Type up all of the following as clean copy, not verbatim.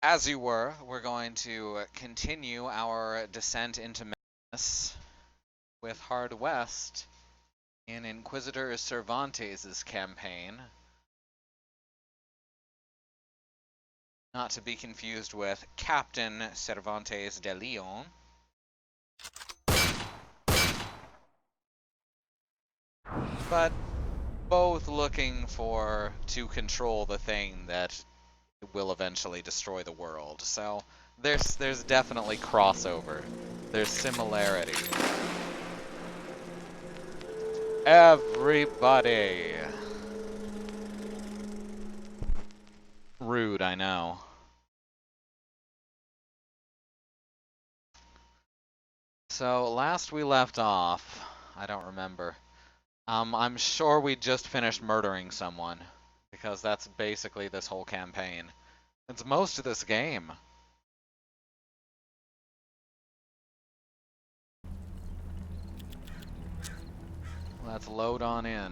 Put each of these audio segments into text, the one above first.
As you were, we're going to continue our descent into madness with Hard West in Inquisitor Cervantes' campaign. Not to be confused with Captain Cervantes de Leon. But both looking to control the thing that will eventually destroy the world. So there's definitely crossover. There's similarity. Everybody. Rude, I know. So last we left off, I don't remember. I'm sure we just finished murdering someone, because that's basically this whole campaign. It's most of this game. Let's load on in.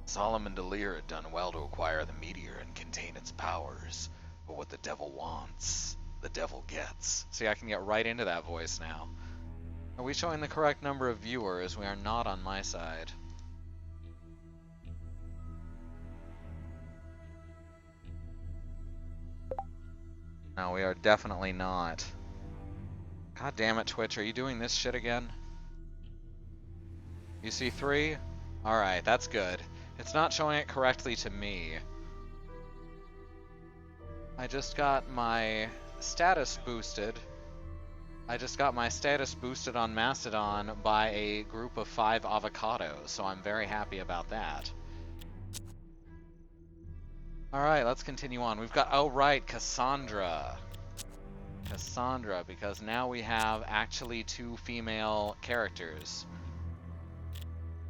Solomon Delir had done well to acquire the meteor and contain its powers, but what the devil wants, the devil gets. See, I can get right into that voice now. Are we showing the correct number of viewers? We are not on my side. No, we are definitely not. God damn it, Twitch, are you doing this shit again? You see 3? Alright, that's good. It's not showing it correctly to me. I just got my status boosted. On Mastodon by a group of 5 avocados, so I'm very happy about that. Alright, let's continue on. We've got, oh right, Cassandra. Cassandra, because now we have actually 2 female characters.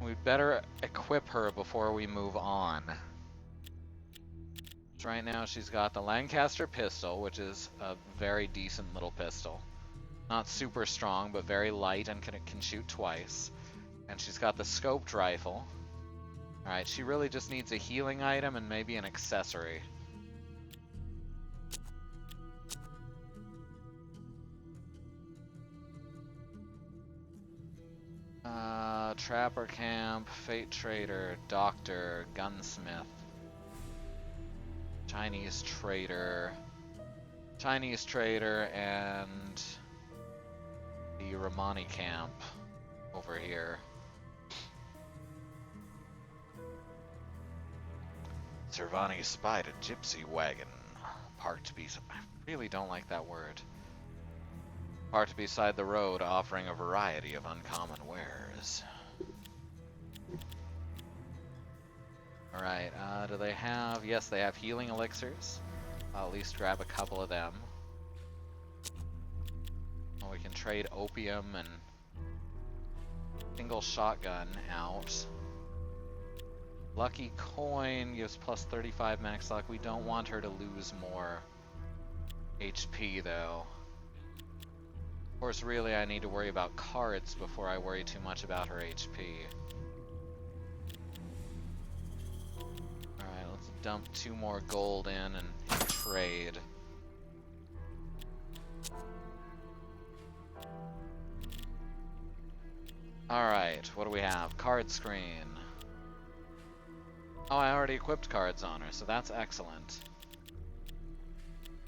We'd better equip her before we move on. So right now she's got the Lancaster pistol, which is a very decent little pistol. Not super strong, but very light and can shoot twice. And she's got the scoped rifle. Alright, she really just needs a healing item and maybe an accessory. Trapper Camp, Fate Trader, Doctor, Gunsmith, Chinese Trader, and the Romani Camp over here. Cervantes spied a gypsy wagon parked beside. I really don't like that word. Parked beside the road, offering a variety of uncommon wares. Alright, do they have... Yes, they have healing elixirs. I'll at least grab a couple of them. Well, we can trade opium and single shotgun out. Lucky coin gives plus 35 max luck. We don't want her to lose more HP, though. Of course, really, I need to worry about cards before I worry too much about her HP. Alright, let's dump 2 more gold in and trade. Alright, what do we have? Card screen. Oh, I already equipped cards on her, so that's excellent.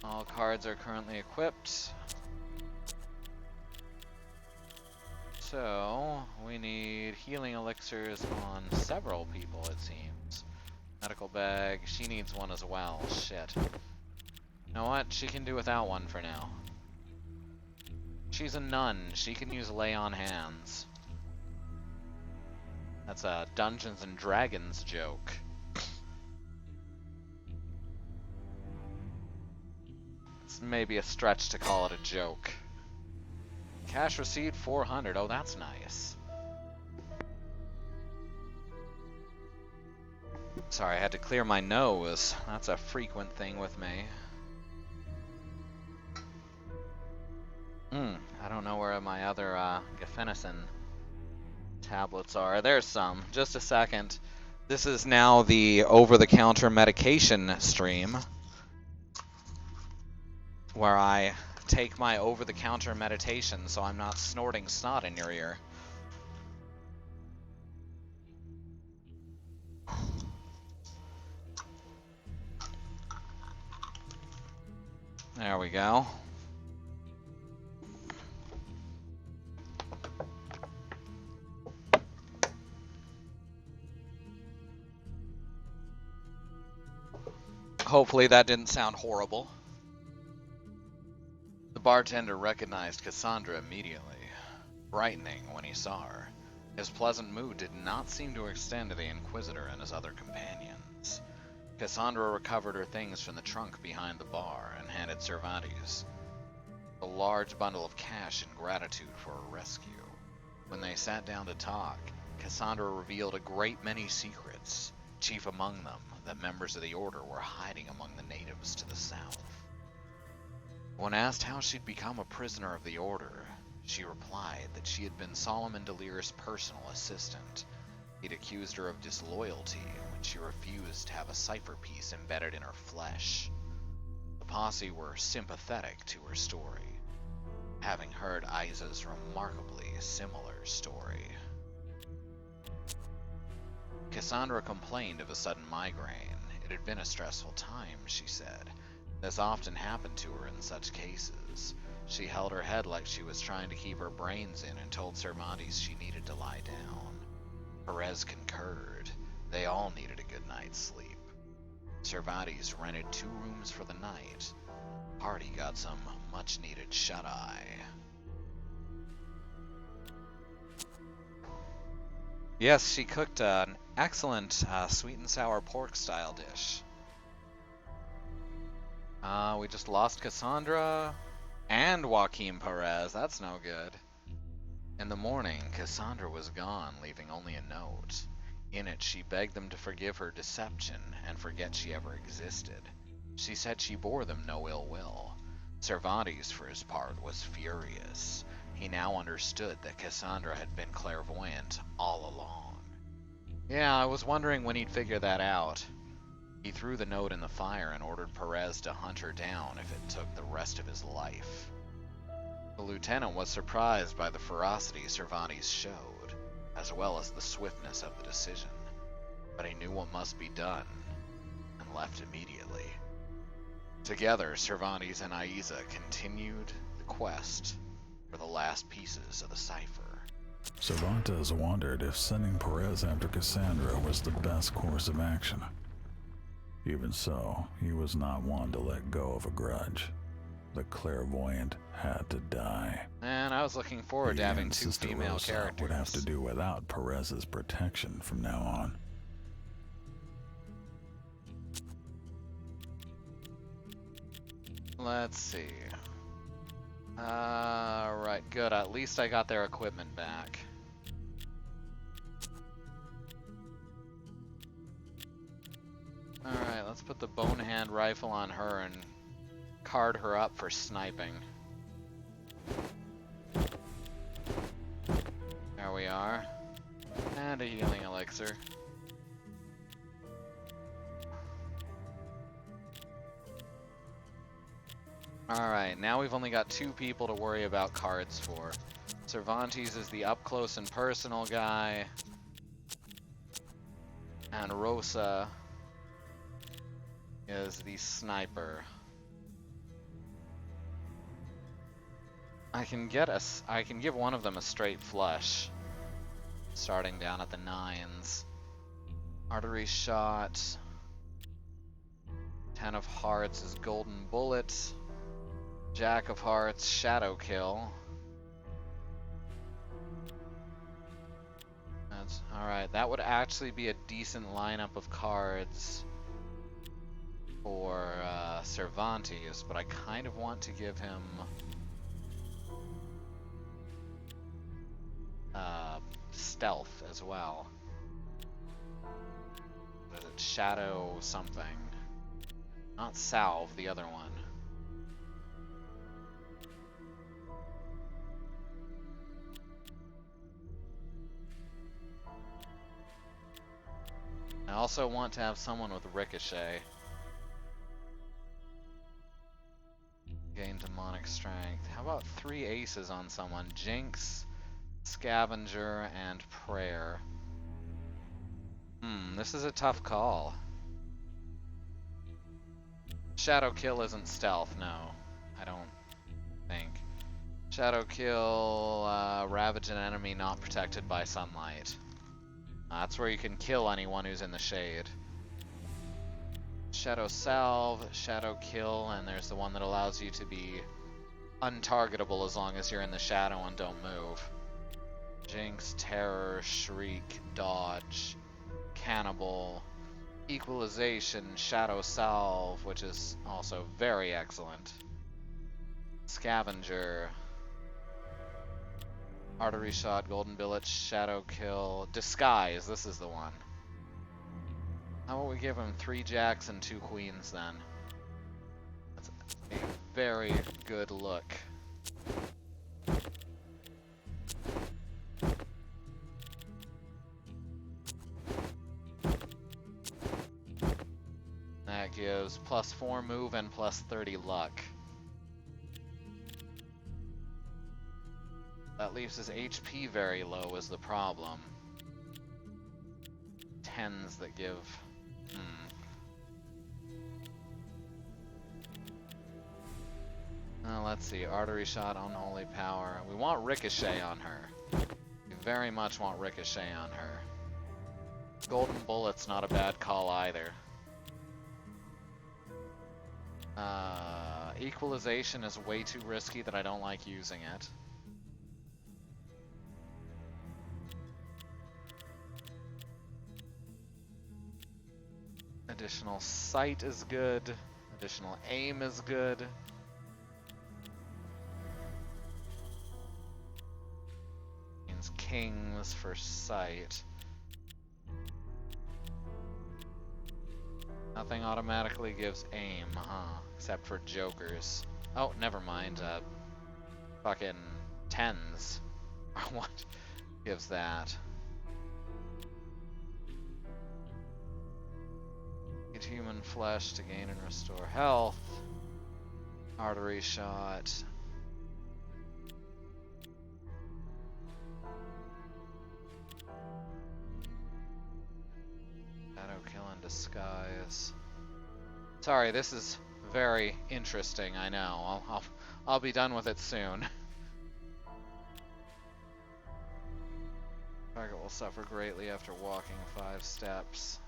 All cards are currently equipped. So, we need healing elixirs on several people, it seems. Medical bag, she needs one as well. Shit. You know what? She can do without one for now. She's a nun. She can use lay on hands. That's a Dungeons and Dragons joke. It's maybe a stretch to call it a joke. Cash received 400. Oh, that's nice. Sorry, I had to clear my nose. That's a frequent thing with me. I don't know where my other Gefenison tablets are. There's some. Just a second. This is now the over-the-counter medication stream. where I take my over-the-counter meditation so I'm not snorting snot in your ear. There we go. Hopefully that didn't sound horrible. The bartender recognized Cassandra immediately, brightening when he saw her. His pleasant mood did not seem to extend to the Inquisitor and his other companions. Cassandra recovered her things from the trunk behind the bar and handed Cervantes a large bundle of cash in gratitude for her rescue. When they sat down to talk, Cassandra revealed a great many secrets, chief among them that members of the Order were hiding among the natives to the south. When asked how she'd become a prisoner of the Order, she replied that she had been Solomon Delir's personal assistant. He'd accused her of disloyalty when she refused to have a cipher piece embedded in her flesh. The posse were sympathetic to her story, having heard Isa's remarkably similar story. Cassandra complained of a sudden migraine. It had been a stressful time, she said. This often happened to her in such cases. She held her head like she was trying to keep her brains in and told Cervantes she needed to lie down. Perez concurred. They all needed a good night's sleep. Cervantes rented 2 rooms for the night. The party got some much-needed shut-eye. Yes, she cooked an excellent sweet and sour pork style dish. We just lost Cassandra and Joaquin Perez. That's no good. In the morning, Cassandra was gone, leaving only a note. In it, she begged them to forgive her deception and forget she ever existed. She said she bore them no ill will. Cervantes, for his part, was furious. He now understood that Cassandra had been clairvoyant all along. Yeah, I was wondering when he'd figure that out. He threw the note in the fire and ordered Perez to hunt her down if it took the rest of his life. The lieutenant was surprised by the ferocity Cervantes showed, as well as the swiftness of the decision, but he knew what must be done, and left immediately. Together, Cervantes and Aiza continued the quest for the last pieces of the cipher. Cervantes wondered if sending Perez after Cassandra was the best course of action. Even so, he was not one to let go of a grudge. The clairvoyant had to die. And I was looking forward to having 2 female Rosa characters. would have to do without Perez's protection from now on. Let's see. Right, good. At least I got their equipment back. Alright, let's put the bone hand rifle on her and card her up for sniping. There we are. And a healing elixir. Alright, now we've only got 2 people to worry about cards for. Cervantes is the up-close and personal guy. And Rosa is the sniper. I can give one of them a straight flush, starting down at the 9s. Artery shot. 10 of hearts is golden bullet. Jack of hearts, shadow kill. That's alright. That would actually be a decent lineup of cards for Cervantes, but I kind of want to give him stealth as well. What is it? Shadow something. Not salve, the other one. I also want to have someone with ricochet. Gain demonic strength. How about 3 aces on someone? Jinx, Scavenger, and Prayer. This is a tough call. Shadow Kill isn't stealth, no. I don't think. Shadow Kill, ravage an enemy not protected by sunlight. That's where you can kill anyone who's in the shade. Shadow Salve, Shadow Kill, and there's the one that allows you to be untargetable as long as you're in the shadow and don't move. Jinx, Terror, Shriek, Dodge, Cannibal, Equalization, Shadow Salve, which is also very excellent. Scavenger, Artery Shot, Golden Billet, Shadow Kill, Disguise, this is the one. How about we give him 3 jacks and 2 queens then? That's a very good look. That gives +4 move and +30 luck. That leaves his HP very low is the problem. 10s that give... let's see, Artery Shot, Unholy Power. We want Ricochet on her. We very much want Ricochet on her. Golden Bullet's not a bad call either. Equalization is way too risky that I don't like using it. Additional sight is good. Additional aim is good. Means kings for sight. Nothing automatically gives aim, huh? Except for jokers. Oh, never mind. Fucking 10s. What gives that? Get human flesh to gain and restore health. Artery Shot. Shadow Kill and Disguise. Sorry, this is very interesting, I know. I'll be done with it soon. Target will suffer greatly after walking 5 steps.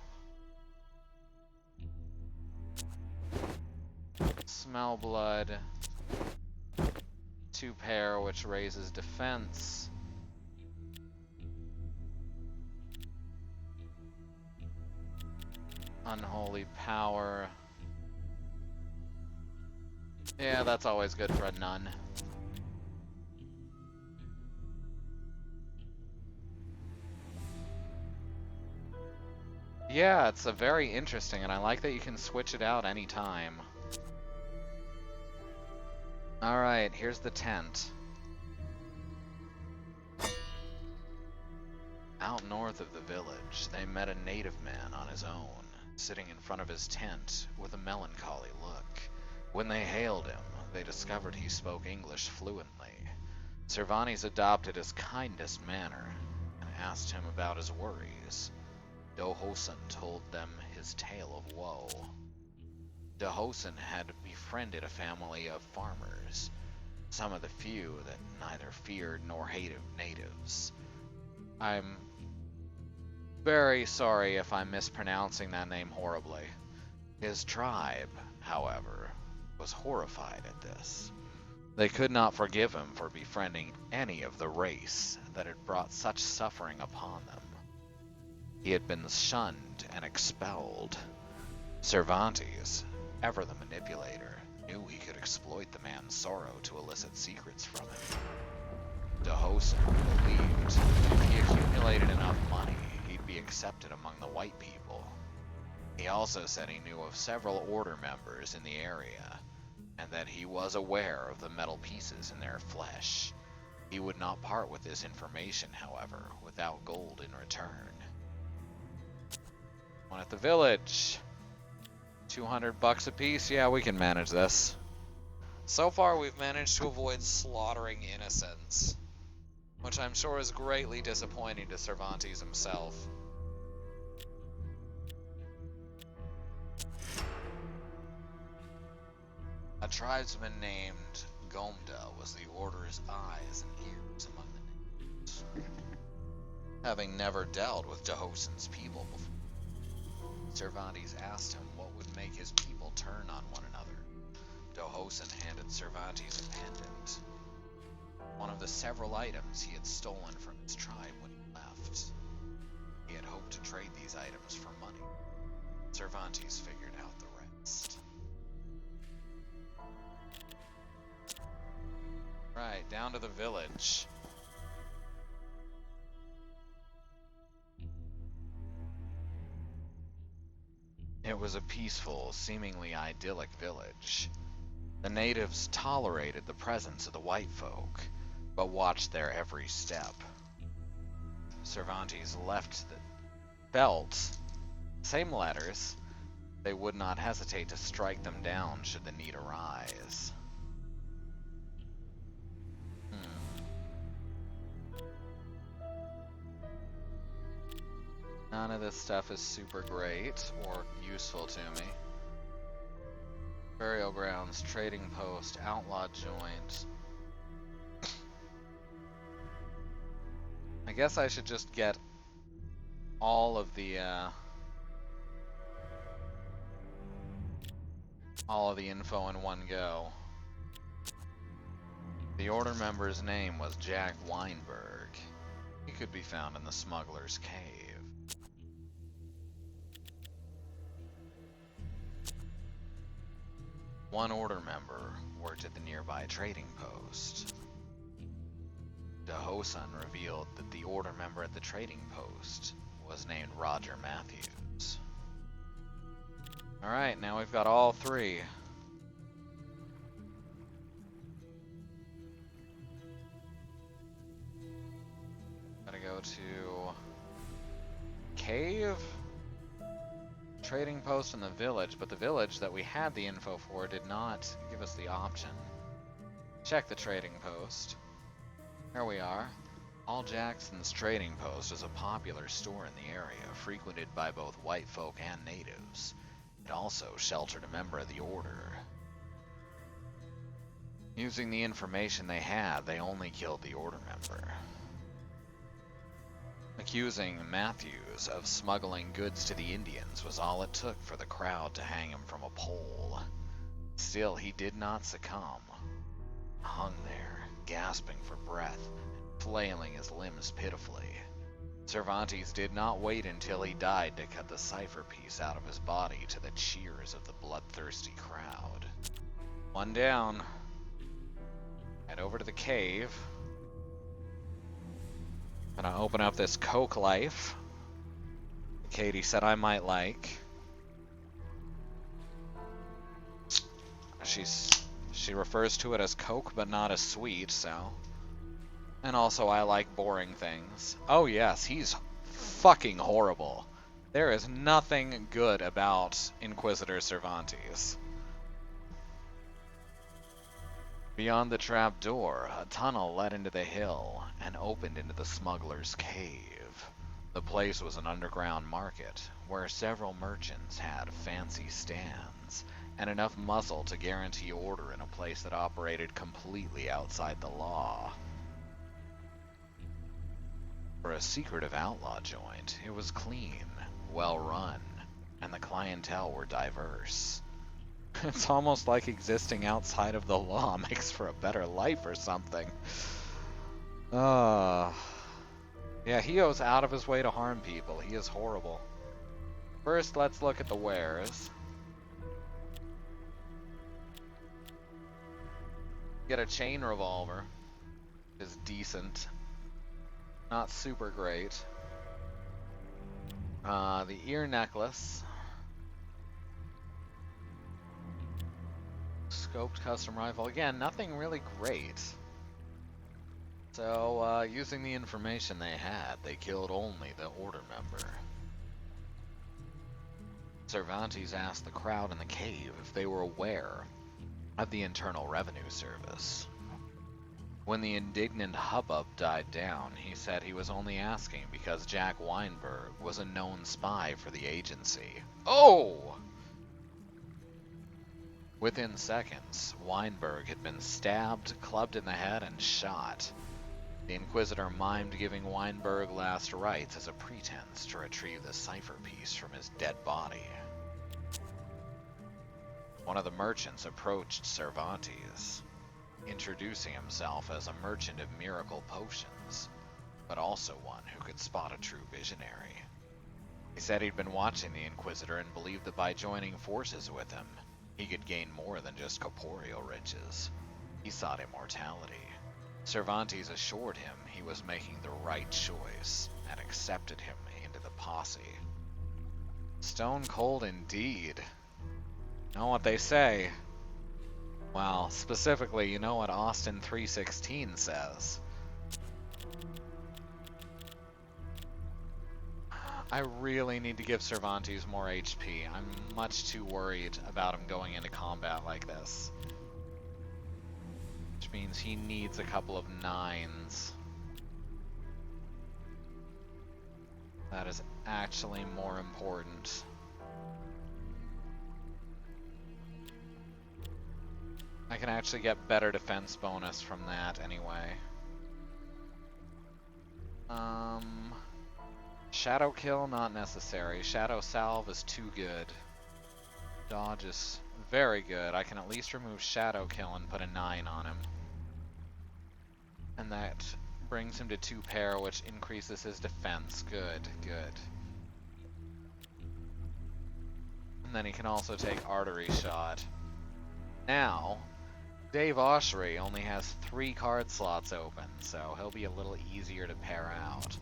Smell Blood. 2 pair, which raises defense. Unholy Power. Yeah, that's always good for a nun. Yeah, it's a very interesting, and I like that you can switch it out anytime. Alright, here's the tent. Out north of the village, they met a native man on his own, sitting in front of his tent with a melancholy look. When they hailed him, they discovered he spoke English fluently. Cervantes adopted his kindest manner and asked him about his worries. Dohosen told them his tale of woe. Dohosen had befriended a family of farmers, some of the few that neither feared nor hated natives. I'm very sorry if I'm mispronouncing that name horribly. His tribe, however, was horrified at this. They could not forgive him for befriending any of the race that had brought such suffering upon them. He had been shunned and expelled. Cervantes, ever the manipulator, knew he could exploit the man's sorrow to elicit secrets from him. Dohosen believed if he accumulated enough money, he'd be accepted among the white people. He also said he knew of several order members in the area, and that he was aware of the metal pieces in their flesh. He would not part with this information, however, without gold in return. One at the village. $200 a piece? Yeah, we can manage this. So far, we've managed to avoid slaughtering innocents, which I'm sure is greatly disappointing to Cervantes himself. A tribesman named Gomda was the order's eyes and ears among the natives. Having never dealt with Dahosan's people before, Cervantes asked him what would make his people turn on one another. Dahosan handed Cervantes a pendant, one of the several items he had stolen from his tribe when he left. He had hoped to trade these items for money. Cervantes figured out the rest. Right, down to the village. It was a peaceful, seemingly idyllic village. The natives tolerated the presence of the white folk, but watched their every step. Cervantes felt same letters. They would not hesitate to strike them down should the need arise. None of this stuff is super great or useful to me. Burial grounds, trading post, outlaw joint. I guess I should just get all of the info in one go. The order member's name was Jack Weinberg. He could be found in the smuggler's cave. One order member worked at the nearby trading post. Dahosan revealed that the order member at the trading post was named Roger Matthews. Alright, now we've got all three. Gotta go to cave, trading post in the village, but the village that we had the info for did not give us the option. Check the trading post. Here we are. All Jackson's Trading Post is a popular store in the area, frequented by both white folk and natives. It also sheltered a member of the order. Using the information they had, they only killed the order member. Accusing Matthews of smuggling goods to the Indians was all it took for the crowd to hang him from a pole. Still, he did not succumb. Hung there, gasping for breath, and flailing his limbs pitifully. Cervantes did not wait until he died to cut the cipher piece out of his body to the cheers of the bloodthirsty crowd. One down. Head over to the cave. Gonna open up this Coke Life Katie said I might like. She refers to it as Coke, but not as sweet, so. And also, I like boring things. Oh yes, he's fucking horrible. There is nothing good about Inquisitor Cervantes. Beyond the trap door, a tunnel led into the hill and opened into the smuggler's cave. The place was an underground market, where several merchants had fancy stands, and enough muscle to guarantee order in a place that operated completely outside the law. For a secretive outlaw joint, it was clean, well run, and the clientele were diverse. It's almost like existing outside of the law makes for a better life or something. Yeah, he goes out of his way to harm people. He is horrible. First, let's look at the wares. Get a chain revolver. Is decent. Not super great. The ear necklace. Scoped custom rifle. Again, nothing really great. So, using the information they had, they killed only the order member. Cervantes asked the crowd in the cave if they were aware of the Internal Revenue Service. When the indignant hubbub died down, he said he was only asking because Jack Weinberg was a known spy for the agency. Oh! Within seconds, Weinberg had been stabbed, clubbed in the head, and shot. The Inquisitor mimed giving Weinberg last rites as a pretense to retrieve the cipher piece from his dead body. One of the merchants approached Cervantes, introducing himself as a merchant of miracle potions, but also one who could spot a true visionary. He said he'd been watching the Inquisitor and believed that by joining forces with him, he could gain more than just corporeal riches. He sought immortality. Cervantes assured him he was making the right choice and accepted him into the posse. Stone cold indeed. Know what they say? Well, specifically, you know what Austin 3:16 says. I really need to give Cervantes more HP. I'm much too worried about him going into combat like this. Which means he needs a couple of 9s. That is actually more important. I can actually get better defense bonus from that anyway. Shadow kill, not necessary. Shadow salve is too good. Dodge is very good. I can at least remove shadow kill and put a 9 on him. And that brings him to 2 pair, which increases his defense. Good, good. And then he can also take artery shot. Now, Dave Oshry only has 3 card slots open, so he'll be a little easier to pair out.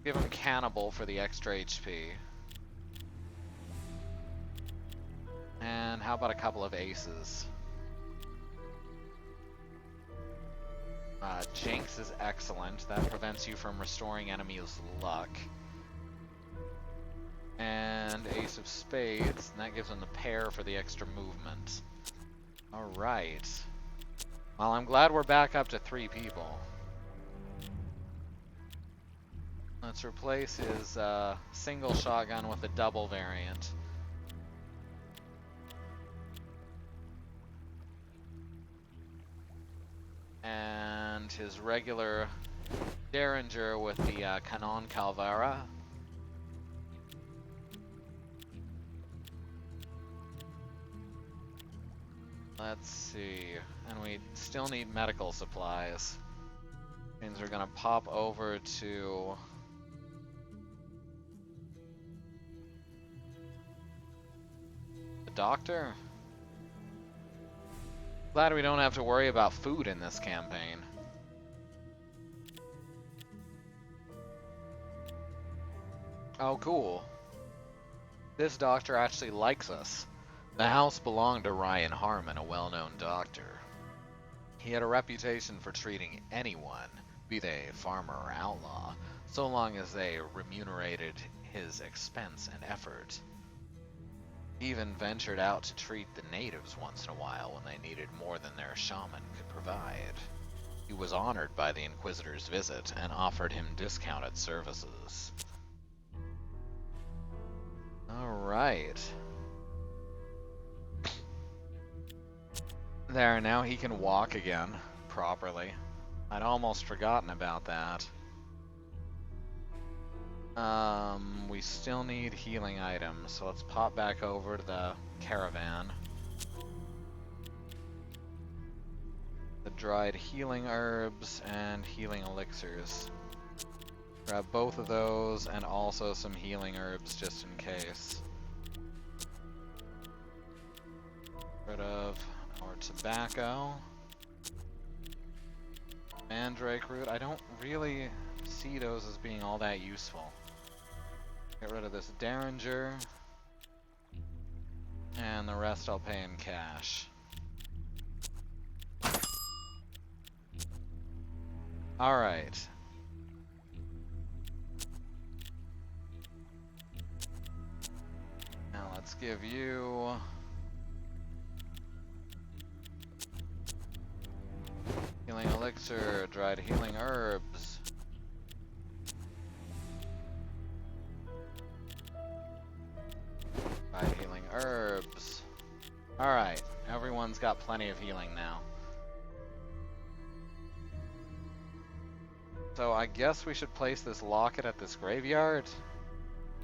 Give him Cannibal for the extra HP. And how about a couple of aces? Jinx is excellent. That prevents you from restoring enemies' luck. And Ace of Spades, and that gives him the pair for the extra movement. Alright. Well, I'm glad we're back up to 3 people. Let's replace his single shotgun with a double variant. And his regular Derringer with the Canon Calvara. Let's see. And we still need medical supplies. Means we're gonna pop over to the doctor. Glad we don't have to worry about food in this campaign. Oh, cool. This doctor actually likes us. The house belonged to Ryan Harmon, a well-known doctor. He had a reputation for treating anyone, be they farmer or outlaw, so long as they remunerated his expense and effort. He even ventured out to treat the natives once in a while when they needed more than their shaman could provide. He was honored by the Inquisitor's visit and offered him discounted services. Alright. There, now he can walk again, properly. I'd almost forgotten about that. We still need healing items, so let's pop back over to the caravan. The dried healing herbs and healing elixirs. Grab both of those and also some healing herbs just in case. Rid of our tobacco. Mandrake root. I don't really see those as being all that useful. Get rid of this Derringer. And the rest I'll pay in cash. Alright. Now let's give you elixir, dried healing herbs. Dried healing herbs. Alright, everyone's got plenty of healing now. So I guess we should place this locket at this graveyard?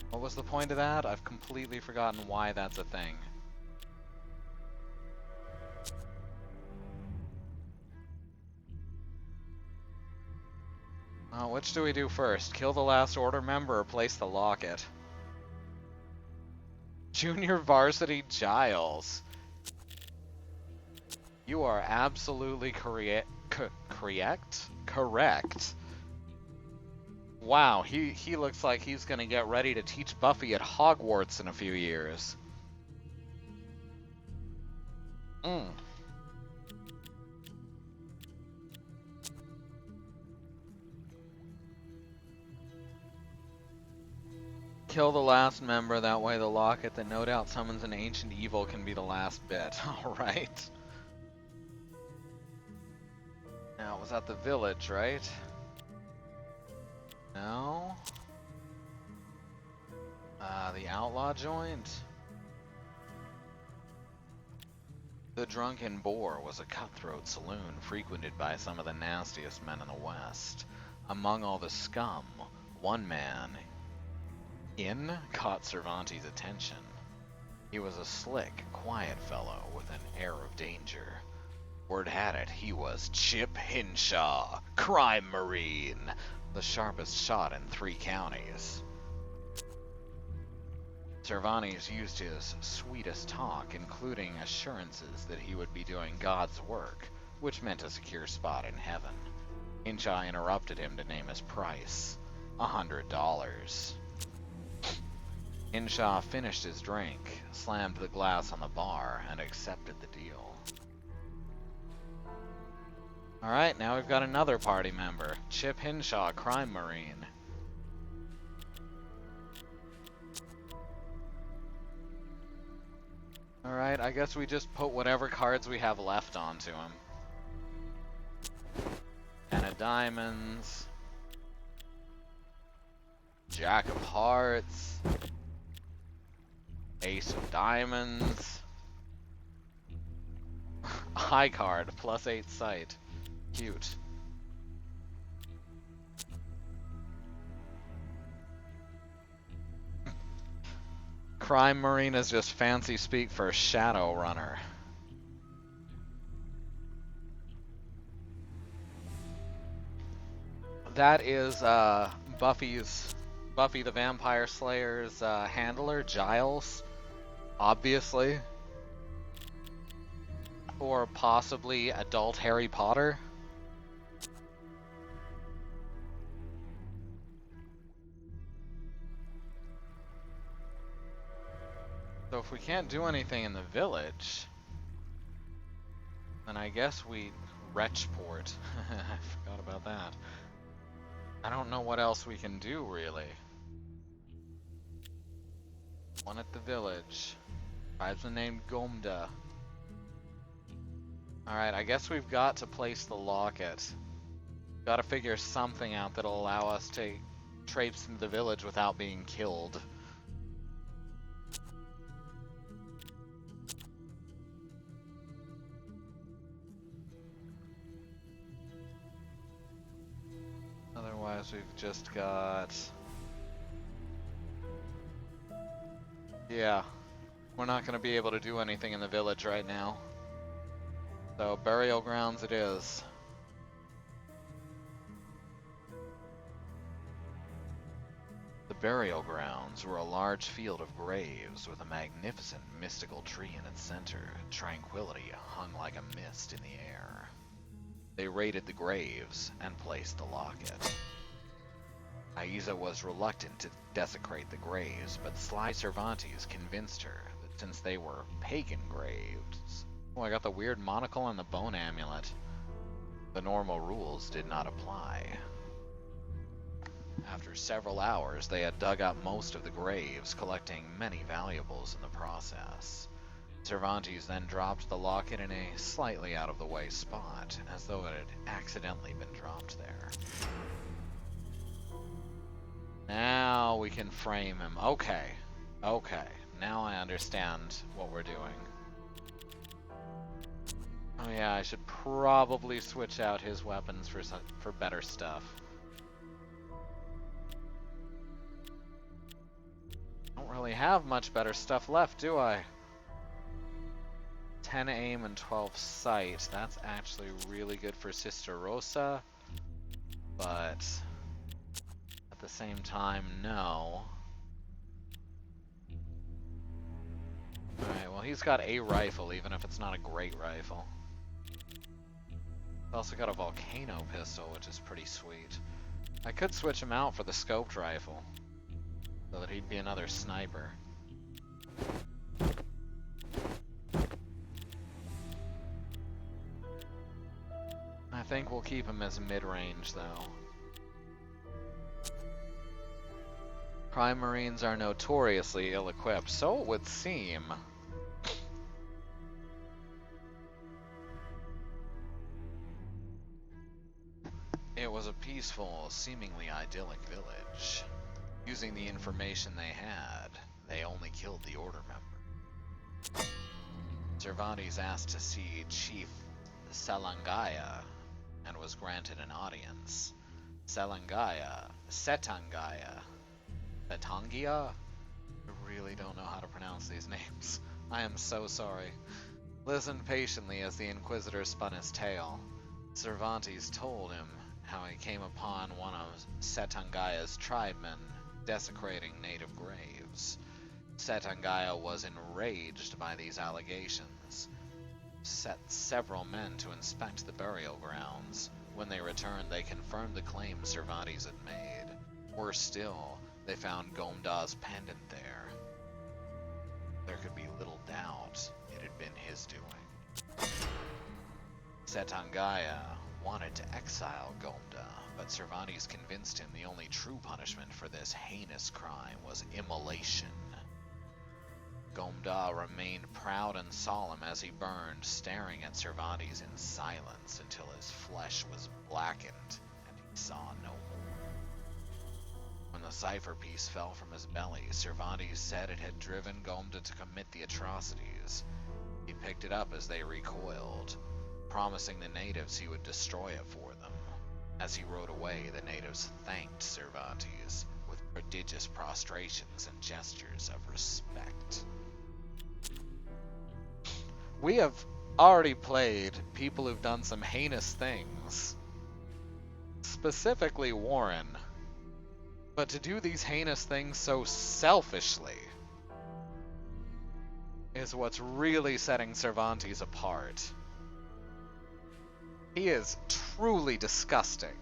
What was the point of that? I've completely forgotten why that's a thing. Which do we do first? Kill the last Order member or place the locket? Junior Varsity Giles. You are absolutely correct. Wow, he looks like he's gonna get ready to teach Buffy at Hogwarts in a few years. Kill the last member, that way the locket that no doubt summons an ancient evil can be the last bit. Alright. Now, it was at the village, right? No? The outlaw joint? The Drunken Boar was a cutthroat saloon frequented by some of the nastiest men in the West. Among all the scum, one man caught Cervantes' attention. He was a slick, quiet fellow with an air of danger. Word had it he was Chip Hinshaw, crime marine, the sharpest shot in 3 counties. Cervantes used his sweetest talk, including assurances that he would be doing God's work, which meant a secure spot in heaven. Hinshaw interrupted him to name his price, $100. Hinshaw finished his drink, slammed the glass on the bar, and accepted the deal. Alright, now we've got another party member, Chip Hinshaw, crime marine. Alright, I guess we just put whatever cards we have left onto him. 10 of diamonds. Jack of hearts. Ace of diamonds. High card, +8 sight. Cute. Crime Marine is just fancy speak for Shadow Runner. That is Buffy the Vampire Slayer's handler, Giles, obviously. Or possibly adult Harry Potter. So if we can't do anything in the village, then I guess we Wretchport. I forgot about that. I don't know what else we can do, really. One at the village. Tribesman named Gomda. Alright, I guess we've got to place the locket. Got to figure something out that'll allow us to traipse into the village without being killed. Otherwise, we've just got... Yeah, we're not going to be able to do anything in the village right now. So, burial grounds it is. The burial grounds were a large field of graves with a magnificent mystical tree in its center. Tranquility hung like a mist in the air. They raided the graves and placed the locket. Aiza was reluctant to desecrate the graves, but sly Cervantes convinced her that since they were pagan graves... Oh, I got the weird monocle and the bone amulet. The normal rules did not apply. After several hours, they had dug up most of the graves, collecting many valuables in the process. Cervantes then dropped the locket in a slightly out-of-the-way spot, as though it had accidentally been dropped there. Now we can frame him. Okay. Okay. Now I understand what we're doing. Oh yeah, I should probably switch out his weapons for better stuff. Don't really have much better stuff left, do I? 10 aim and 12 sight. That's actually really good for Sister Rosa, but at the same time, no. Alright, well he's got a rifle, even if it's not a great rifle. He's also got a volcano pistol, which is pretty sweet. I could switch him out for the scoped rifle, so that he'd be another sniper. I think we'll keep him as mid-range, though. Prime Marines are notoriously ill-equipped, so it would seem. It was a peaceful, seemingly idyllic village. Using the information they had, they only killed the Order member. Cervantes asked to see Chief Setangaya, and was granted an audience. Setangaya? Setangia? I really don't know how to pronounce these names. I am so sorry. Listened patiently as the Inquisitor spun his tale. Cervantes told him how he came upon one of Setangaya's tribemen desecrating native graves. Setangaya was enraged by these allegations, set several men to inspect the burial grounds. When they returned, they confirmed the claim Cervantes had made. Worse still, they found Gomda's pendant there. There could be little doubt it had been his doing. Setangaya wanted to exile Gomda, but Cervantes convinced him the only true punishment for this heinous crime was immolation. Gomda remained proud and solemn as he burned, staring at Cervantes in silence until his flesh was blackened and he saw no more. When the cipher piece fell from his belly, Cervantes said it had driven Gomda to commit the atrocities. He picked it up as they recoiled, promising the natives he would destroy it for them. As he rode away, the natives thanked Cervantes with prodigious prostrations and gestures of respect. We have already played people who've done some heinous things. Specifically Warren. But to do these heinous things so selfishly is what's really setting Cervantes apart. He is truly disgusting.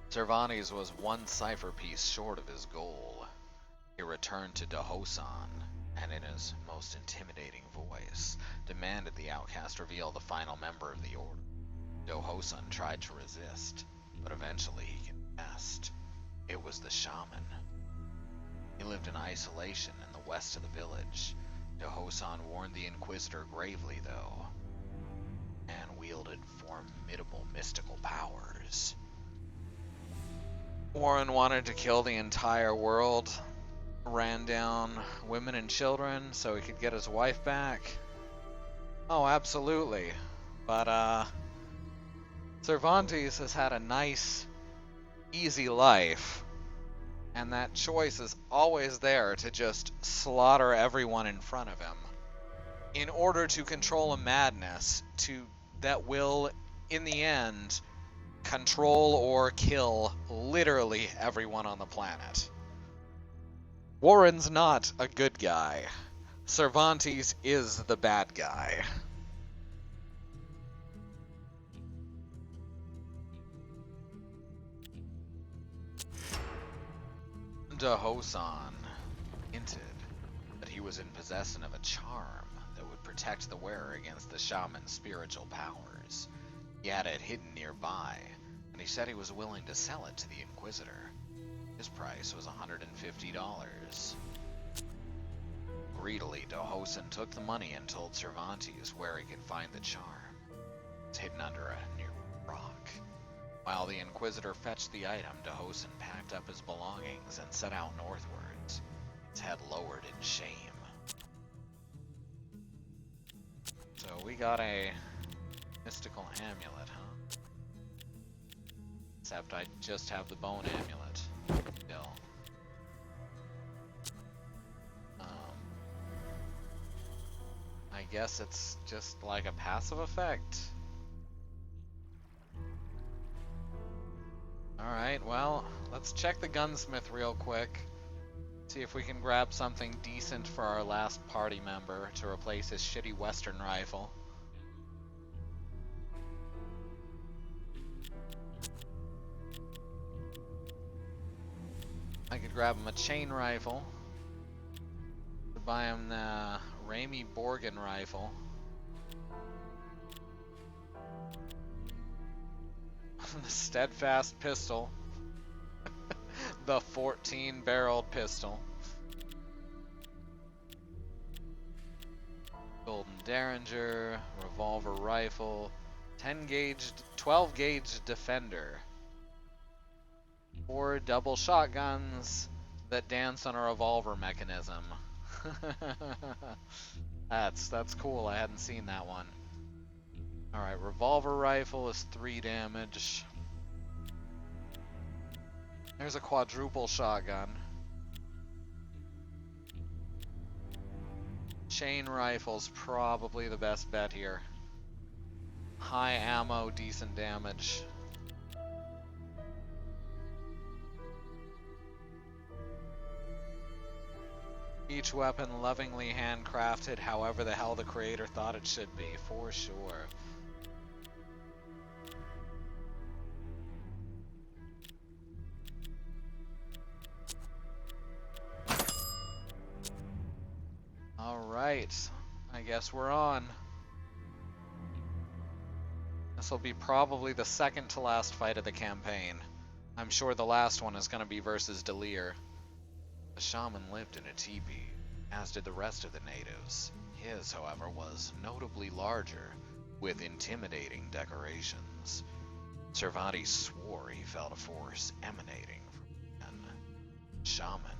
Cervantes was one cipher piece short of his goal. He returned to Dahosan, and in his most intimidating voice, demanded the outcast reveal the final member of the Order. Dahosan tried to resist, but eventually he confessed. It was the shaman. He lived in isolation in the west of the village. Dahosan warned the Inquisitor gravely, though, and wielded formidable mystical powers. Warren wanted to kill the entire world, ran down women and children so he could get his wife back. Oh, absolutely. But, Cervantes has had a nice, easy life, and that choice is always there to just slaughter everyone in front of him in order to control a madness that will, in the end, control or kill literally everyone on the planet. Warren's not a good guy. Cervantes is the bad guy. Dahosan hinted that he was in possession of a charm that would protect the wearer against the shaman's spiritual powers. He had it hidden nearby, and he said he was willing to sell it to the Inquisitor. His price was $150. Greedily, Dohosen took the money and told Cervantes where he could find the charm. It's hidden under a near rock. While the Inquisitor fetched the item, Dohosen packed up his belongings and set out northwards, his head lowered in shame. So we got a mystical amulet, huh? Except I just have the bone amulet still. I guess it's just like a passive effect. Alright, well, let's check the gunsmith real quick. See if we can grab something decent for our last party member to replace his shitty Western rifle. I could grab him a chain rifle. Could buy him the Ramy Borgen rifle. The steadfast pistol. The 14-barreled pistol. Golden Derringer, revolver rifle, 12 gauge defender. 4 double shotguns that dance on a revolver mechanism. That's cool. I hadn't seen that one. Alright, revolver rifle is 3 damage. There's a quadruple shotgun. Chain rifle's probably the best bet here. High ammo, decent damage. Each weapon lovingly handcrafted however the hell the creator thought it should be, for sure. Alright, I guess we're on. This will be probably the second to last fight of the campaign. I'm sure the last one is going to be versus Delir. The shaman lived in a teepee, as did the rest of the natives. His, however, was notably larger, with intimidating decorations. Cervantes swore he felt a force emanating from the shaman,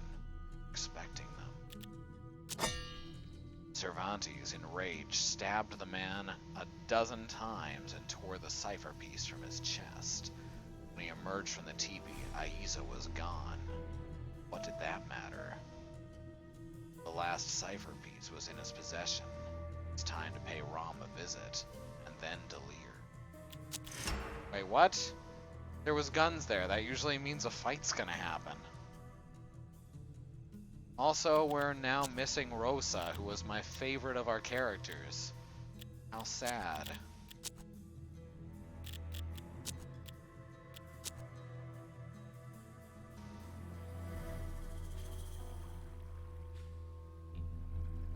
expecting them. Cervantes, enraged, stabbed the man a dozen times and tore the cipher piece from his chest. When he emerged from the teepee, Aiza was gone. What did that matter? The last cipher piece was in his possession. It's time to pay Rom a visit, and then Delir. Wait, what? There was guns there. That usually means a fight's gonna happen. Also, we're now missing Rosa, who was my favorite of our characters. How sad.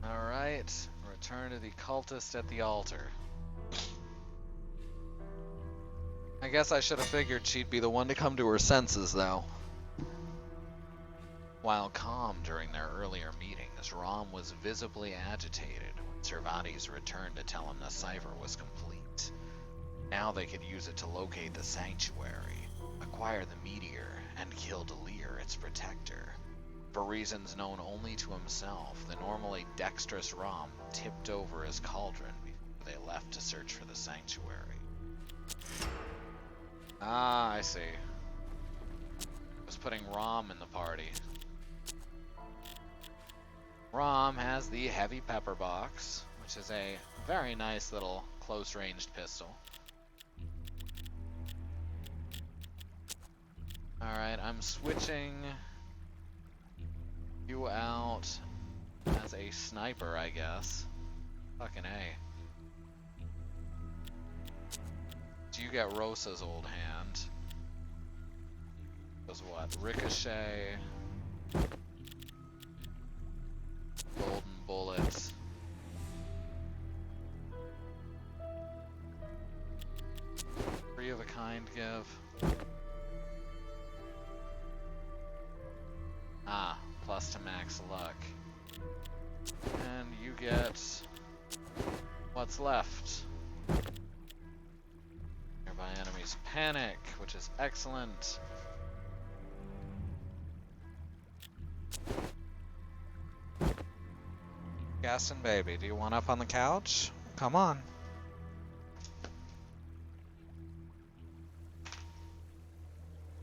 Alright, return to the cultist at the altar. I guess I should have figured she'd be the one to come to her senses, though. While calm during their earlier meetings, Rom was visibly agitated when Cervantes returned to tell him the cipher was complete. Now they could use it to locate the sanctuary, acquire the meteor, and kill Delir, its protector. For reasons known only to himself, the normally dexterous Rom tipped over his cauldron before they left to search for the sanctuary. Ah, I see. Was putting Rom in the party. Rom has the heavy pepper box, which is a very nice little close-ranged pistol. Alright, I'm switching you out as a sniper, I guess. Fucking A. So you get Rosa's old hand. Does what? Ricochet. Golden bullet. Three of a kind give. get what's left. Nearby enemies panic, which is excellent. Gaston baby, do you want up on the couch? Come on.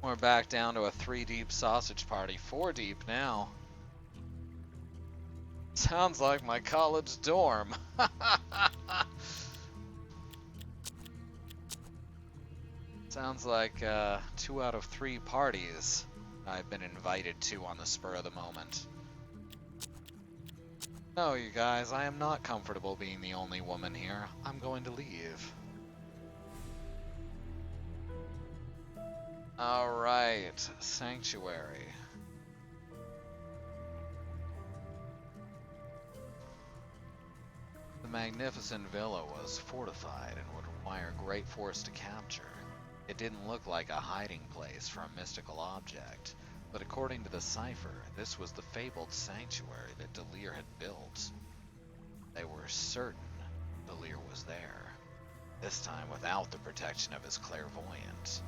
We're back down to a 3-deep sausage party. 4 deep now. Sounds like my college dorm. Sounds like 2 out of 3 parties I've been invited to on the spur of the moment. No, you guys, I am not comfortable being the only woman here. I'm going to leave. Alright, Sanctuary. The magnificent villa was fortified and would require great force to capture. It didn't look like a hiding place for a mystical object, but according to the cipher, this was the fabled sanctuary that Delir had built. They were certain Delir was there, this time without the protection of his clairvoyant.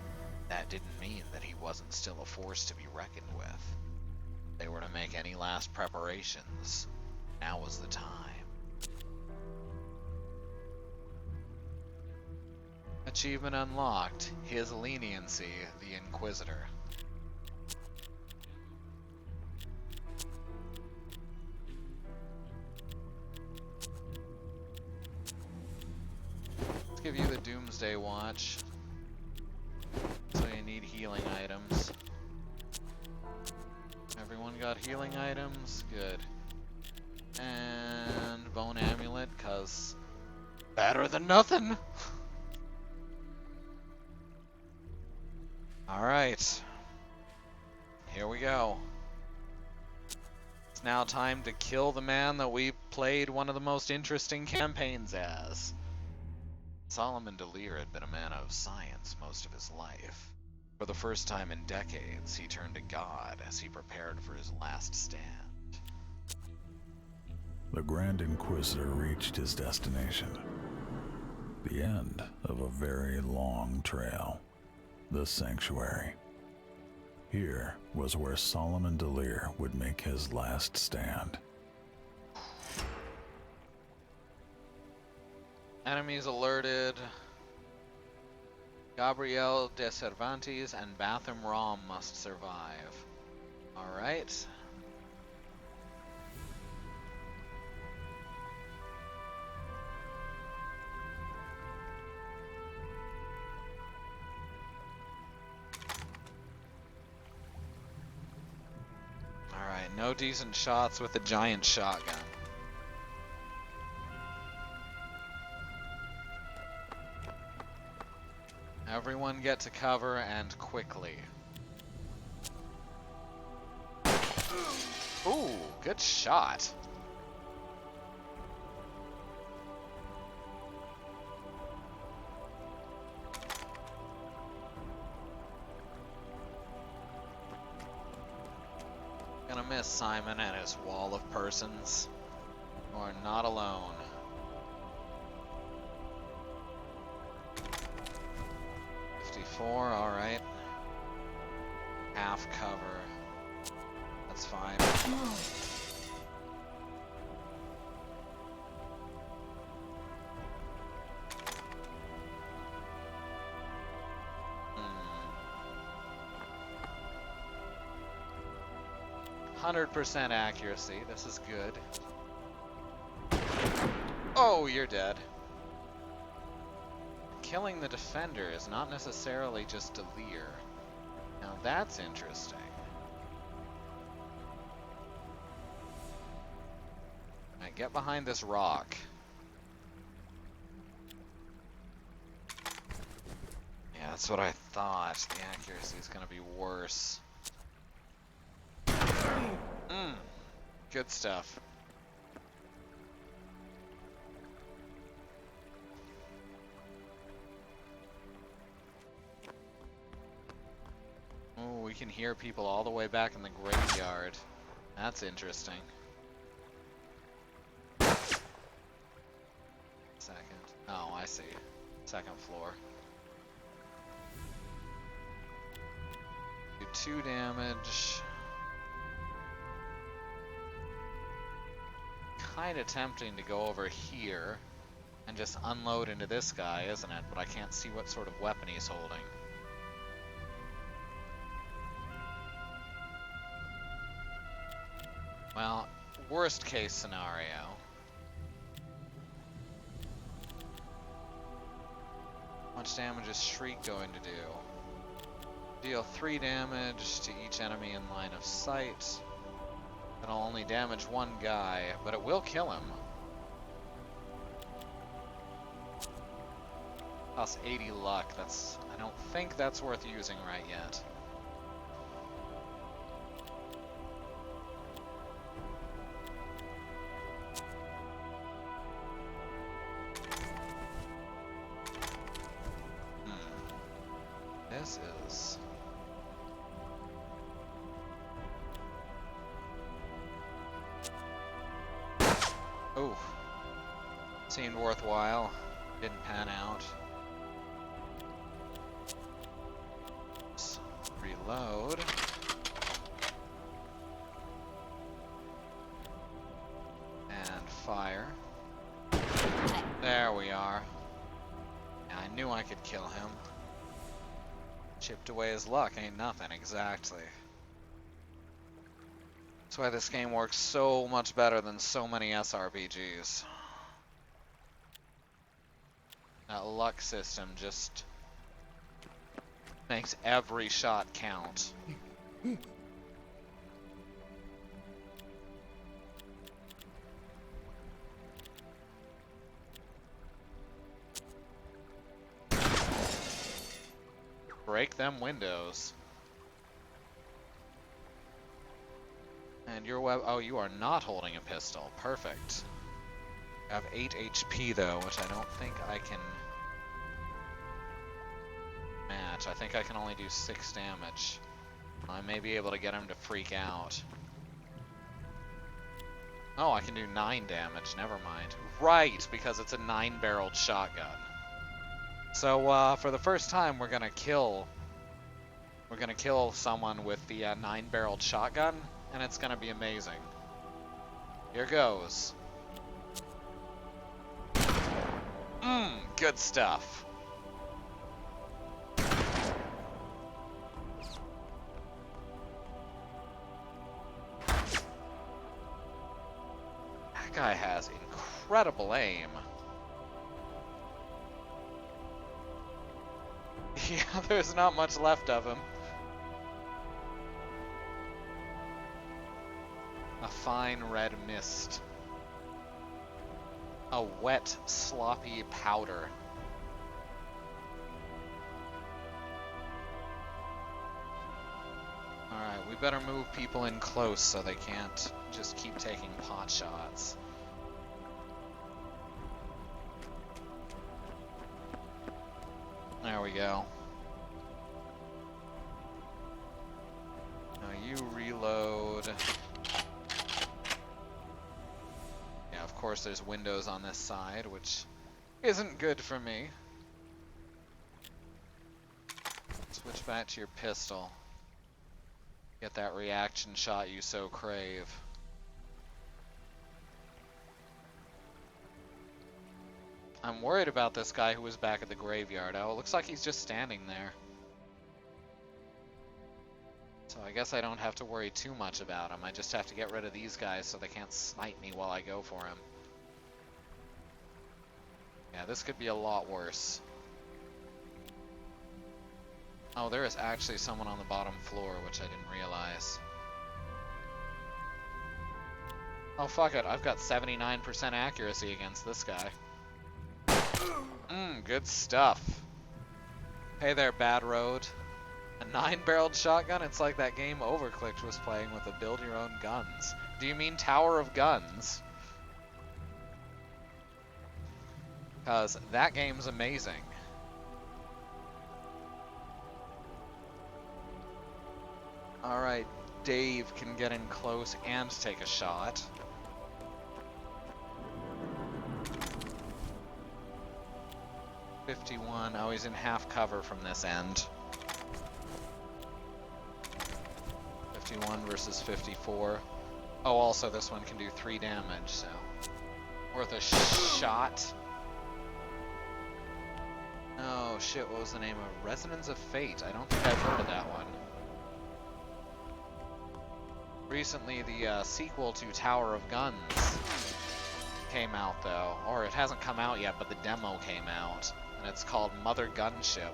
That didn't mean that he wasn't still a force to be reckoned with. They were to make any last preparations. Now was the time. Achievement unlocked. His leniency, the Inquisitor. Let's give you the Doomsday Watch. So you need healing items. Everyone got healing items? Good. And Bone Amulet, cause better than nothing! Alright. Here we go. It's now time to kill the man that we played one of the most interesting campaigns as. Solomon Delir had been a man of science most of his life. For the first time in decades, he turned to God as he prepared for his last stand. The Grand Inquisitor reached his destination. The end of a very long trail. The Sanctuary. Here was where Solomon Delir would make his last stand. Enemies alerted. Gabriel de Cervantes and Batham Rom must survive. Alright. Alright, no decent shots with a giant shotgun. Everyone get to cover and quickly. Ooh, good shot. Gonna miss Simon and his wall of persons. You are not alone. Alright. Half cover. That's fine. Hmm. 100% accuracy. This is good. Oh, you're dead. Killing the defender is not necessarily just Delir. Now that's interesting. Alright, get behind this rock. Yeah, that's what I thought. The accuracy is gonna be worse. Good stuff. Oh, we can hear people all the way back in the graveyard. That's interesting. see. Second floor. Do 2 damage. Kinda tempting to go over here and just unload into this guy, isn't it? But I can't see what sort of weapon he's holding. Well, worst case scenario. How much damage is Shriek going to do? Deal 3 damage to each enemy in line of sight. It'll only damage 1 guy, but it will kill him. Plus 80 luck. I don't think that's worth using right yet. This is... Oh. Seemed worthwhile. Didn't pan out. Let's reload. And fire. There we are. I knew I could kill him. Chipped away his luck, ain't nothing, exactly. That's why this game works so much better than so many SRPGs. That luck system just makes every shot count. Break them windows. And your oh, you are not holding a pistol. Perfect. I have 8 HP though, which I don't think I can match. I think I can only do 6 damage. I may be able to get him to freak out. Oh, I can do 9 damage. Never mind. Right, because it's a 9-barreled shotgun. So for the first time, we're gonna kill someone with the 9-barreled shotgun, and it's gonna be amazing. Here goes. Good stuff. That guy has incredible aim. Yeah, there's not much left of him. A fine red mist. A wet, sloppy powder. Alright, we better move people in close so they can't just keep taking pot shots. There we go. Now you reload. Yeah, of course there's windows on this side, which isn't good for me. Switch back to your pistol. Get that reaction shot you so crave. I'm worried about this guy who was back at the graveyard. Oh, it looks like he's just standing there. So I guess I don't have to worry too much about him. I just have to get rid of these guys so they can't snipe me while I go for him. Yeah, this could be a lot worse. Oh, there is actually someone on the bottom floor, which I didn't realize. Oh, fuck it. I've got 79% accuracy against this guy. Good stuff. Hey there, Bad Road. A 9-barreled shotgun? It's like that game Overclicked was playing with the build your own guns. Do you mean Tower of Guns? Because that game's amazing. Alright, Dave can get in close and take a shot. 51. Oh, he's in half cover from this end. 51 versus 54. Oh, also this one can do 3 damage, so worth a shot. Oh shit, what was the name of Resonance of Fate? I don't think I've heard of that one. Recently, the sequel to Tower of Guns came out, though. Or it hasn't come out yet, but the demo came out. And it's called Mother Gunship.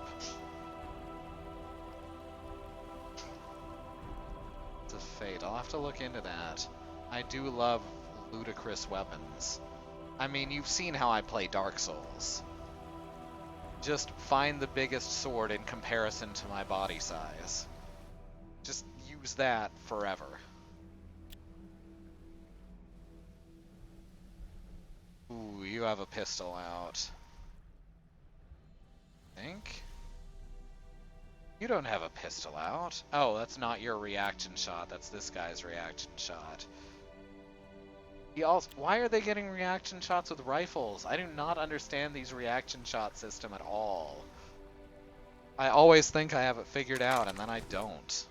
It's a fate. I'll have to look into that. I do love ludicrous weapons. I mean, you've seen how I play Dark Souls. Just find the biggest sword in comparison to my body size. Just use that forever. Ooh, you have a pistol out. Think? You don't have a pistol out. Oh, that's not your reaction shot. That's this guy's reaction shot. He also, why are they getting reaction shots with rifles? I do not understand these reaction shot system at all. I always think I have it figured out, and then I don't.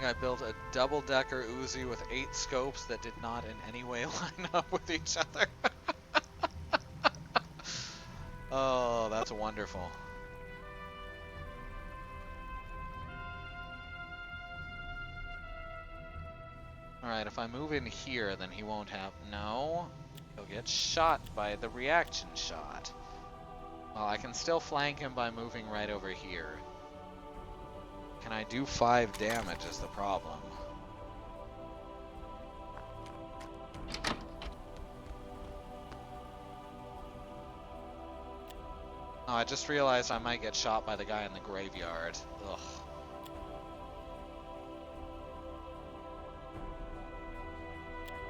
I built a double-decker Uzi with 8 scopes that did not in any way line up with each other. Oh, that's wonderful. Alright, if I move in here, then he won't have... No. He'll get shot by the reaction shot. Well, I can still flank him by moving right over here. Can I do 5 damage is the problem. Oh, I just realized I might get shot by the guy in the graveyard. Ugh.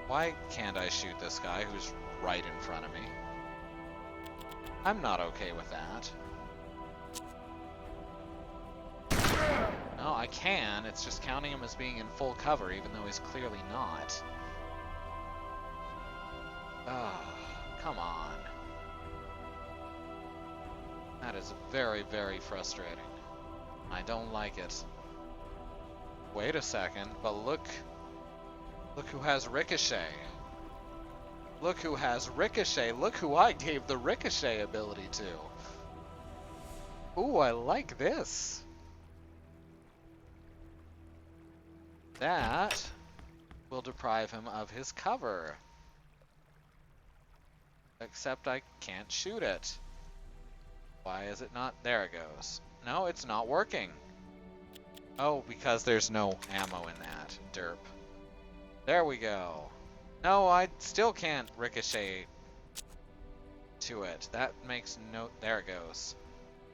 Why can't I shoot this guy who's right in front of me? I'm not okay with that. No, I can. It's just counting him as being in full cover, even though he's clearly not. Oh, come on. That is very, very frustrating. I don't like it. Wait a second, but look who has Ricochet. Look who has Ricochet. Look who I gave the Ricochet ability to. Ooh, I like this. That will deprive him of his cover. Except I can't shoot it. Why is it not? There it goes. No, it's not working. Oh, because there's no ammo in that. Derp. There we go. No, I still can't ricochet to it. That makes no... There it goes.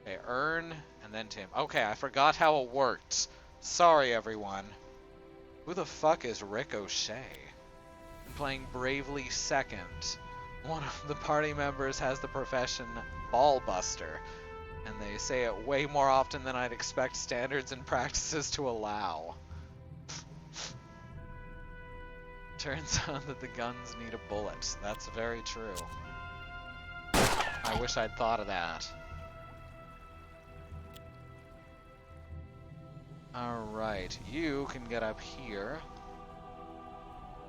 Okay, earn, and then Tim. Okay, I forgot how it worked. Sorry, everyone. Who the fuck is Ricochet? I'm playing Bravely Second. One of the party members has the profession Ballbuster, and they say it way more often than I'd expect standards and practices to allow. Turns out that the guns need a bullet. That's very true. I wish I'd thought of that. Alright, you can get up here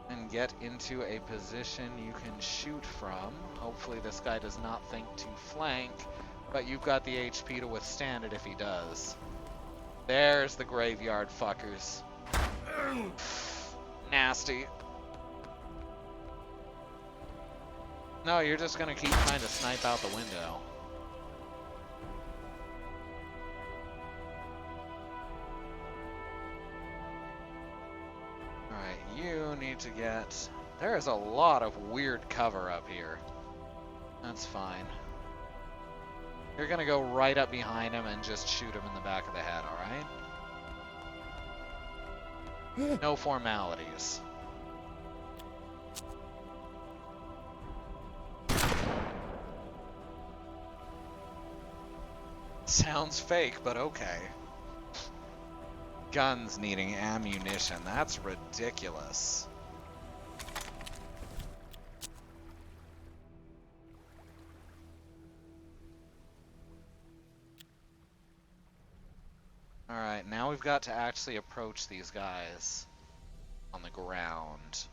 and get into a position you can shoot from. Hopefully this guy does not think to flank, but you've got the HP to withstand it if he does. There's the graveyard fuckers. Nasty. No, you're just gonna keep trying to snipe out the window. Alright, you need to get... There is a lot of weird cover up here. That's fine. You're gonna go right up behind him and just shoot him in the back of the head, alright? No formalities. Sounds fake, but okay. guns needing ammunition. That's ridiculous. Alright, now we've got to actually approach these guys on the ground.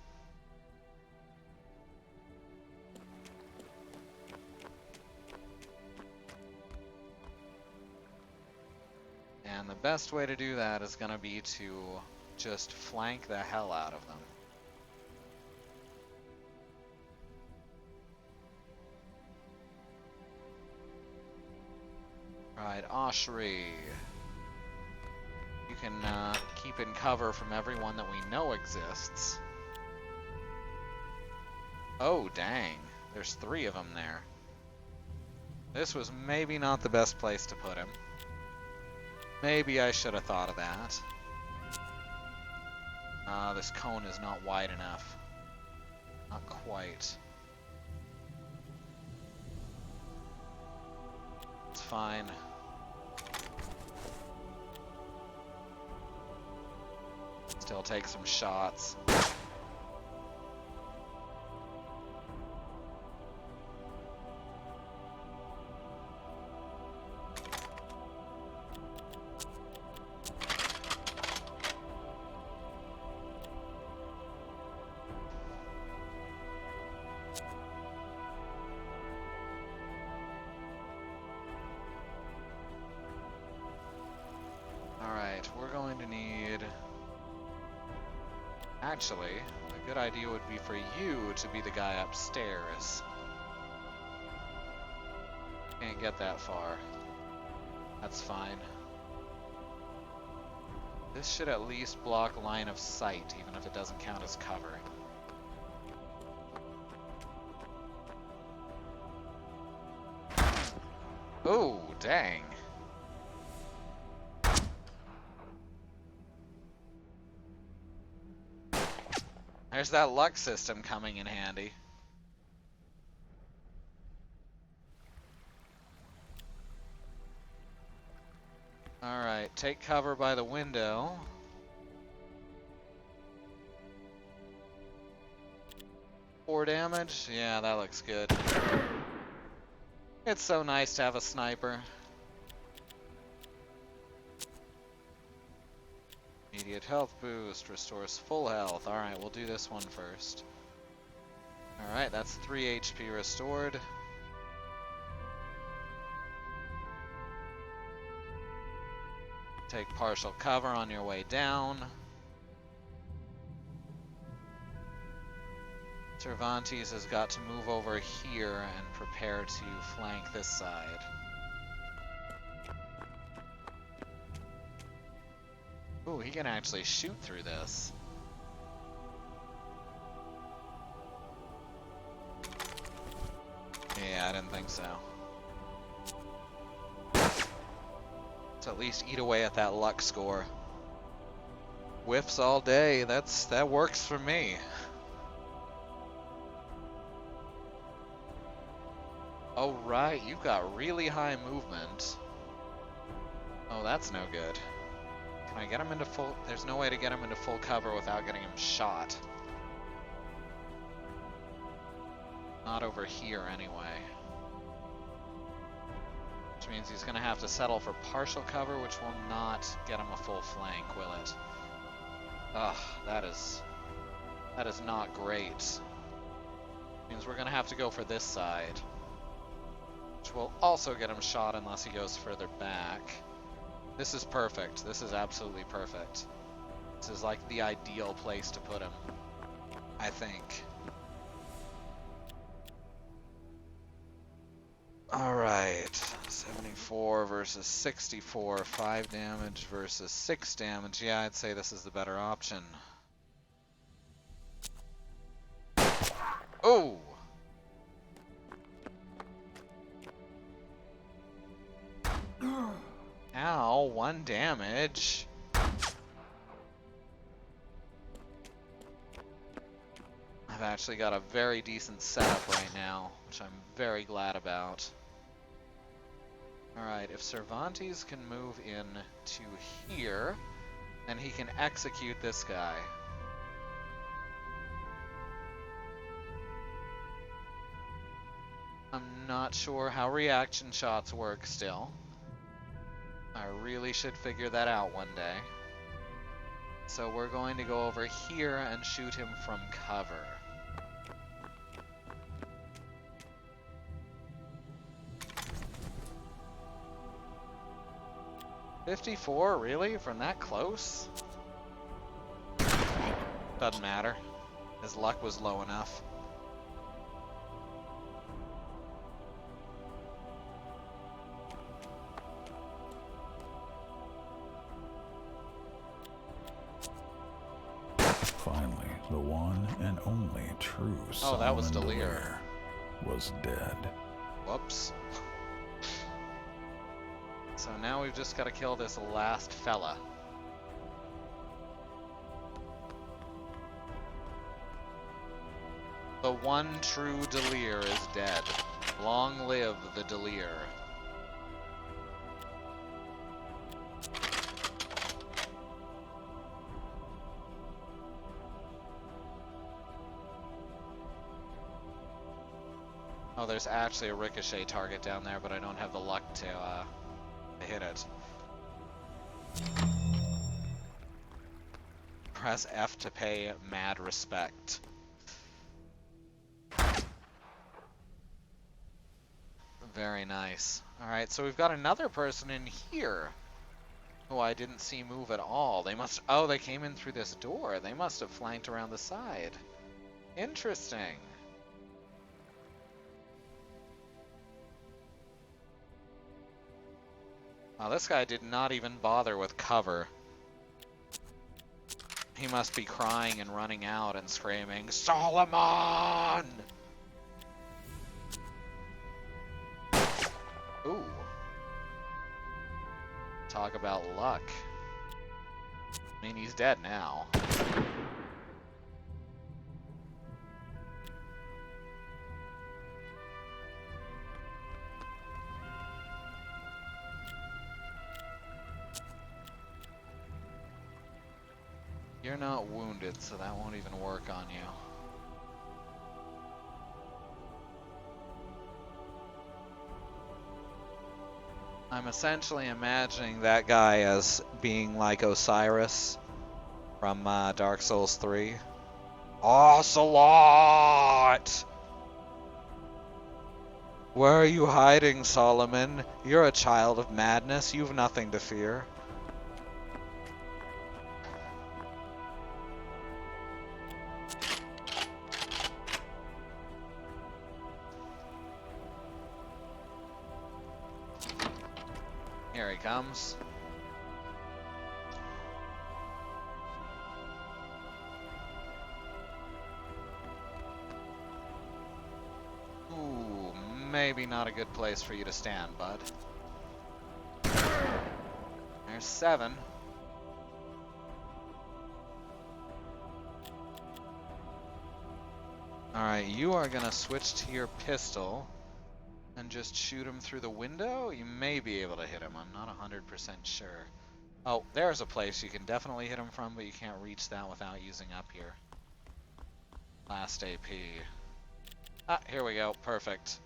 And the best way to do that is going to be to just flank the hell out of them. Right, Oshri. You can keep in cover from everyone that we know exists. Oh, dang. There's 3 of them there. This was maybe not the best place to put him. Maybe I should have thought of that. This cone is not wide enough. Not quite. It's fine. Still take some shots. Alright, we're going to need... Actually, a good idea would be for you to be the guy upstairs. Can't get that far. That's fine. This should at least block line of sight, even if it doesn't count as cover. Oh, dang. There's that luck system coming in handy. Alright, take cover by the window. Four damage? Yeah, that looks good. It's so nice to have a sniper. Immediate health boost, restores full health. Alright, we'll do this one first. Alright, that's 3 HP restored. Take partial cover on your way down. Cervantes has got to move over here and prepare to flank this side. Ooh, he can actually shoot through this. Yeah, I didn't think so. Let's at least eat away at that luck score. Whiffs all day, that works for me. Oh right, you've got really high movement. Oh, that's no good. Can I get him into full... There's no way to get him into full cover without getting him shot. Not over here, anyway. Which means he's going to have to settle for partial cover, which will not get him a full flank, will it? Ugh, that is not great. Means we're going to have to go for this side. Which will also get him shot unless he goes further back. This is perfect. This is absolutely perfect. This is like the ideal place to put him, I think. Alright, 74 versus 64, 5 damage versus 6 damage. Yeah, I'd say this is the better option. Oh! Ow, 1 damage. I've actually got a very decent setup right now, which I'm very glad about. Alright, if Cervantes can move in to here, and he can execute this guy. I'm not sure how reaction shots work still. I really should figure that out one day. So we're going to go over here and shoot him from cover. $54, really? From that close? Doesn't matter. His luck was low enough. Finally, the one and only true that was Solomon Delir. was dead. Whoops. So now we've just got to kill this last fella. The one true Delir is dead. Long live the Delir. Oh, there's actually a ricochet target down there, but I don't have the luck to hit it. Press F to pay mad respect. Very nice. Alright, so we've got another person in here who I didn't see move at all. They must... Oh, they came in through this door. They must have flanked around the side. Interesting. Wow, this guy did not even bother with cover. He must be crying and running out and screaming, Solomon! Ooh. Talk about luck. I mean, he's dead now. You're not wounded, so that won't even work on you. I'm essentially imagining that guy as being like Osiris from Dark Souls 3. Ocelot! Where are you hiding, Solomon? You're a child of madness. You've nothing to fear. Here he comes. Ooh, maybe not a good place for you to stand, bud. There's 7. Alright, you are gonna switch to your pistol and just shoot him through the window? You may be able to hit him, I'm not 100% sure. Oh, there's a place you can definitely hit him from, but you can't reach that without using up here. Last AP. Ah, here we go, perfect.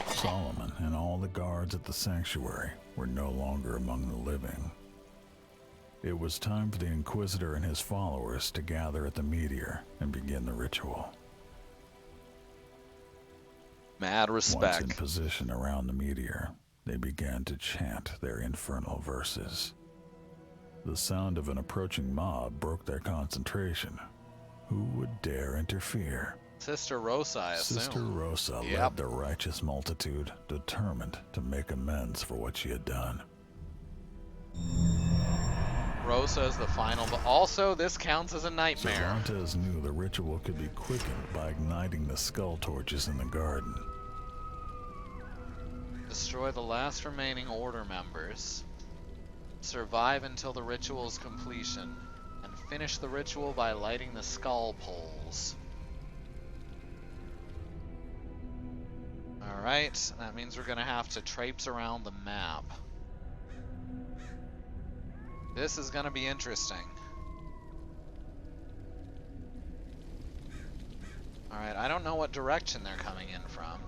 Solomon and all the guards at the sanctuary were no longer among the living. It was time for the Inquisitor and his followers to gather at the meteor and begin the ritual. Mad respect. Once in position around the meteor, they began to chant their infernal verses. The sound of an approaching mob broke their concentration. Who would dare interfere? Sister Rosa, I assume. Sister Rosa led the righteous multitude, determined to make amends for what she had done. Rosa is the final, but also this counts as a nightmare. Cervantes knew the ritual could be quickened by igniting the skull torches in the garden. Destroy the last remaining Order members. Survive until the ritual's completion. And finish the ritual by lighting the skull poles. Alright, that means we're gonna have to traipse around the map. This is gonna be interesting. Alright, I don't know what direction they're coming in from.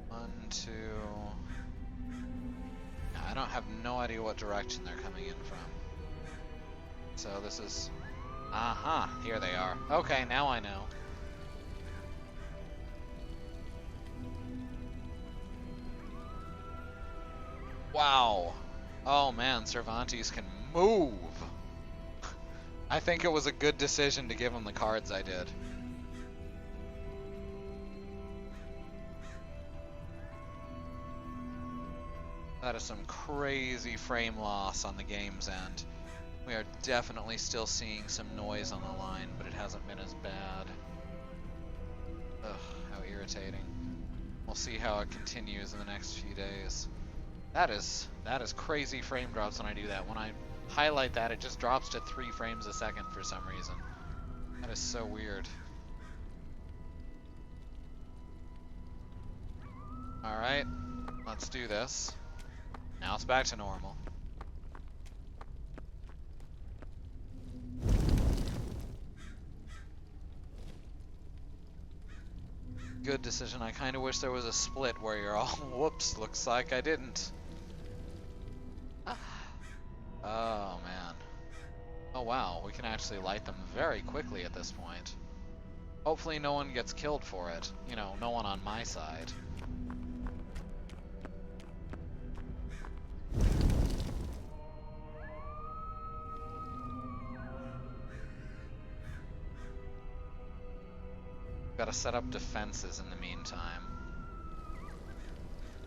1, 2... I don't have no idea what direction they're coming in from. So this is... Aha, here they are. Okay, now I know. Wow. Oh man, Cervantes can move. I think it was a good decision to give him the cards I did. That is some crazy frame loss on the game's end. We are definitely still seeing some noise on the line, but it hasn't been as bad. Ugh, how irritating. We'll see how it continues in the next few days. That is crazy frame drops when I do that. When I highlight that, it just drops to 3 frames a second for some reason. That is so weird. Alright, let's do this. Now it's back to normal. Good decision. I kind of wish there was a split where you're all, whoops, looks like I didn't. Oh man. Oh wow, we can actually light them very quickly at this point. Hopefully no one gets killed for it. You know, no one on my side. Gotta set up defenses in the meantime.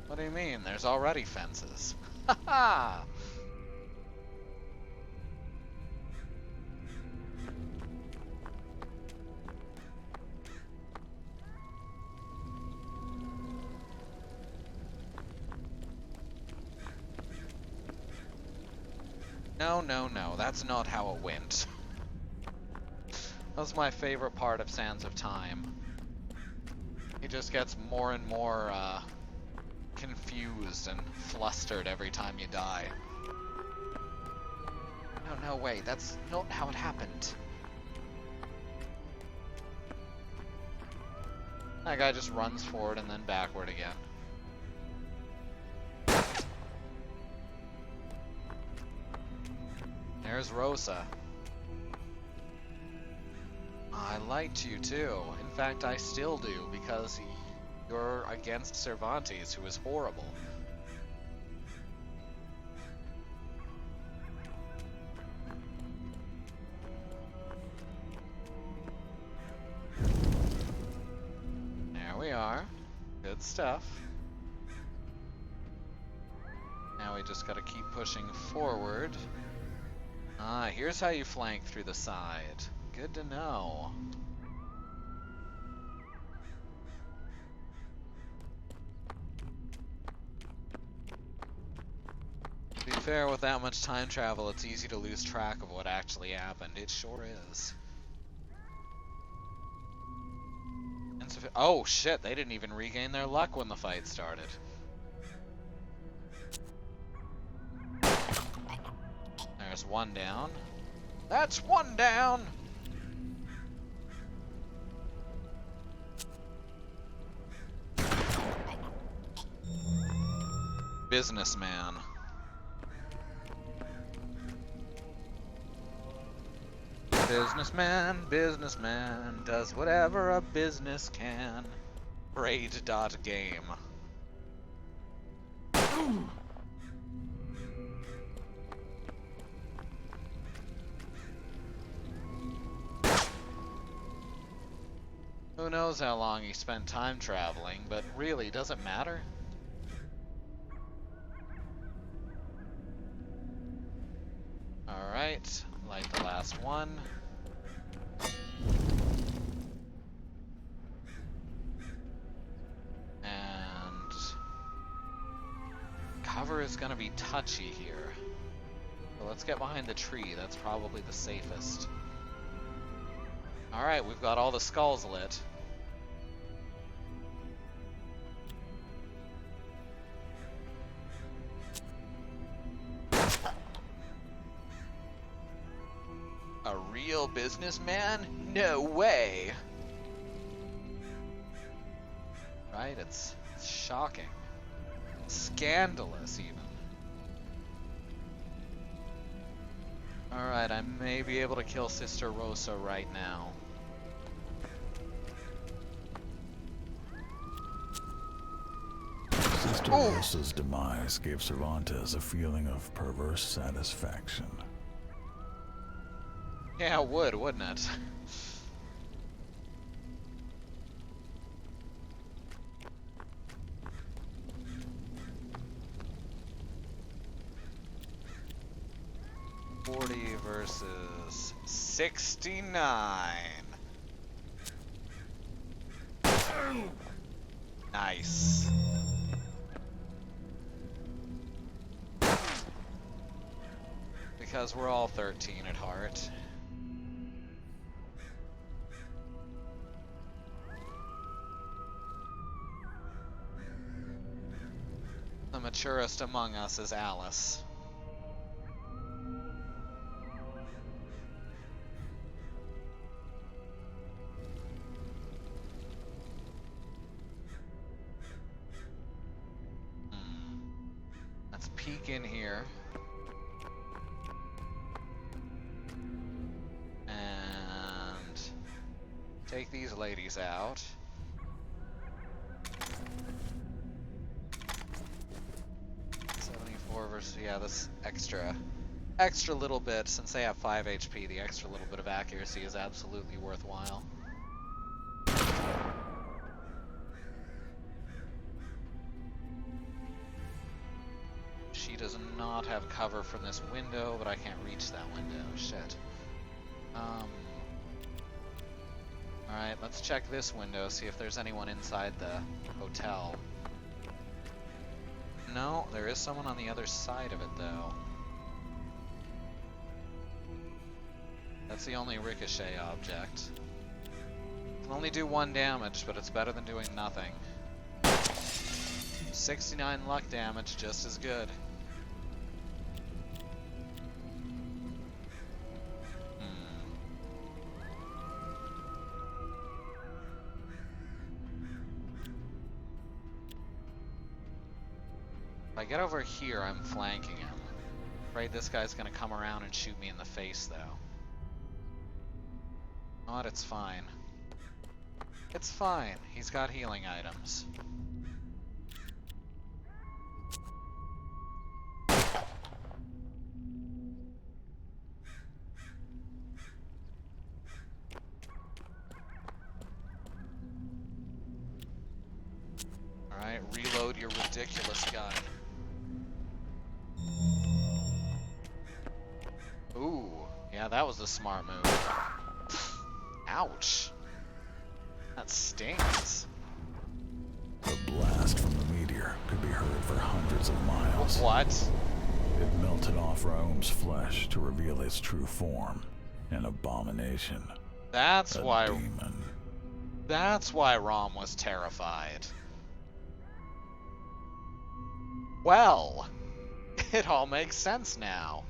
What do you mean? There's already fences. Haha! No, no, no, that's not how it went. That was my favorite part of Sands of Time. He just gets more and more confused and flustered every time you die. No, no, wait, that's not how it happened. That guy just runs forward and then backward again. There's Rosa. I liked you too. In fact, I still do, because you're against Cervantes, who is horrible. There we are. Good stuff. Now we just gotta keep pushing forward. Ah, here's how you flank through the side. Good to know. To be fair, with that much time travel, it's easy to lose track of what actually happened. It sure is. Oh shit, they didn't even regain their luck when the fight started. There's one down. That's one down! Businessman. Businessman does whatever a business can. Raid.game. Who knows how long he spent time traveling, but really, does it matter? Alright, light the last one. And cover is gonna be touchy here. So let's get behind the tree, that's probably the safest. Alright, we've got all the skulls lit. real businessman? No way! Right? It's shocking. Scandalous, even. Alright, I may be able to kill Sister Rosa right now. Sister Rosa's demise gave Cervantes a feeling of perverse satisfaction. Yeah, it would, wouldn't it? $40 versus 69. Nice. Because we're all 13 at heart. The maturest among us is Alice. Let's peek in here. And take these ladies out. Versus, yeah, this extra little bit, since they have 5 HP, the extra little bit of accuracy is absolutely worthwhile. She does not have cover from this window, but I can't reach that window. Shit. Alright, let's check this window, see if there's anyone inside the hotel. No, there is someone on the other side of it, though. That's the only ricochet object. Can only do 1 damage, but it's better than doing nothing. 69 luck damage, just as good. If I get over here, I'm flanking him. Afraid this guy's gonna come around and shoot me in the face, though. Not, it's fine. It's fine. He's got healing items. Alright, reload your ridiculous gun. Ooh, yeah, that was a smart move. Ouch. That stings. The blast from the meteor could be heard for hundreds of miles. What? It melted off Raum's flesh to reveal its true form, an abomination. That's a why. Demon. That's why Rom was terrified. Well, it all makes sense now.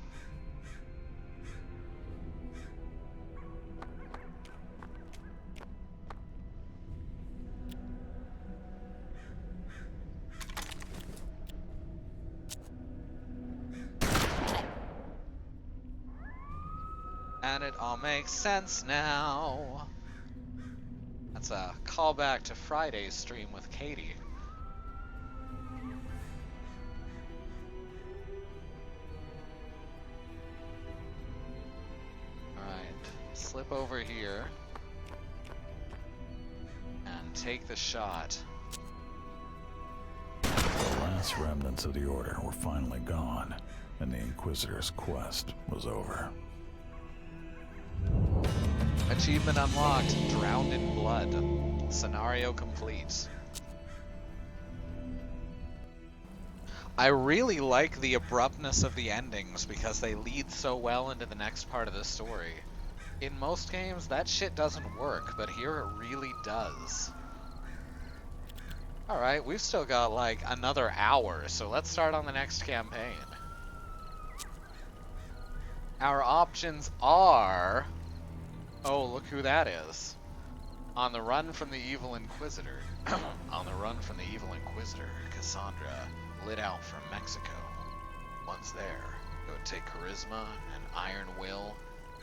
And it all makes sense now. That's a callback to Friday's stream with Katie. Alright, slip over here and take the shot. The last remnants of the Order were finally gone, and the Inquisitor's quest was over. Achievement unlocked, Drowned in Blood. Scenario complete. I really like the abruptness of the endings because they lead so well into the next part of the story. In most games, that shit doesn't work, but here it really does. Alright, we've still got like another hour, so let's start on the next campaign. Our options are Oh, look who that is. On the run from the evil Inquisitor. On the run from the evil Inquisitor, Cassandra lit out from Mexico. Once there, it would take charisma, an iron will,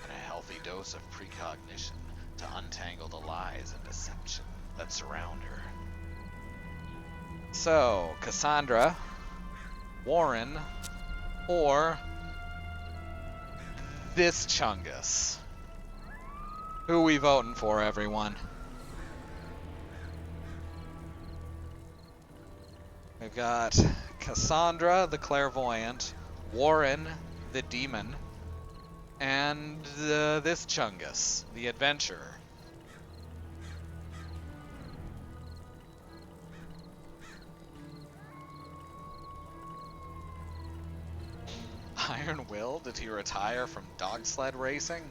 and a healthy dose of precognition to untangle the lies and deception that surround her. So, Cassandra, Warren, or this Chungus. Who we voting for, everyone? We've got Cassandra, the clairvoyant, Warren, the demon, and this Chungus, the adventurer. Iron Will? Did he retire from dog sled racing?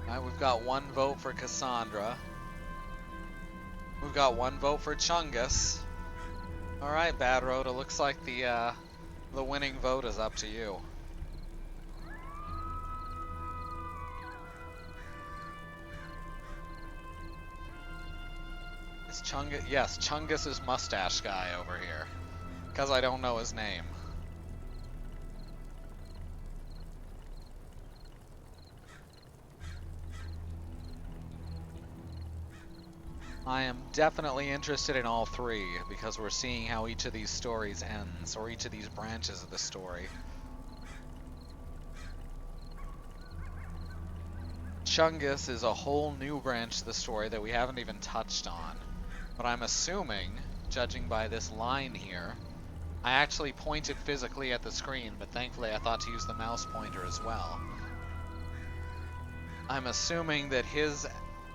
Alright, we've got one vote for Cassandra. We've got one vote for Chungus. Alright, Bad Road, it looks like the winning vote is up to you. Is Chungus? Yes, Chungus is mustache guy over here. Because I don't know his name. I am definitely interested in all three, because we're seeing how each of these stories ends, or each of these branches of the story. Chungus is a whole new branch of the story that we haven't even touched on. But I'm assuming, judging by this line here, I actually pointed physically at the screen, but thankfully I thought to use the mouse pointer as well. I'm assuming that his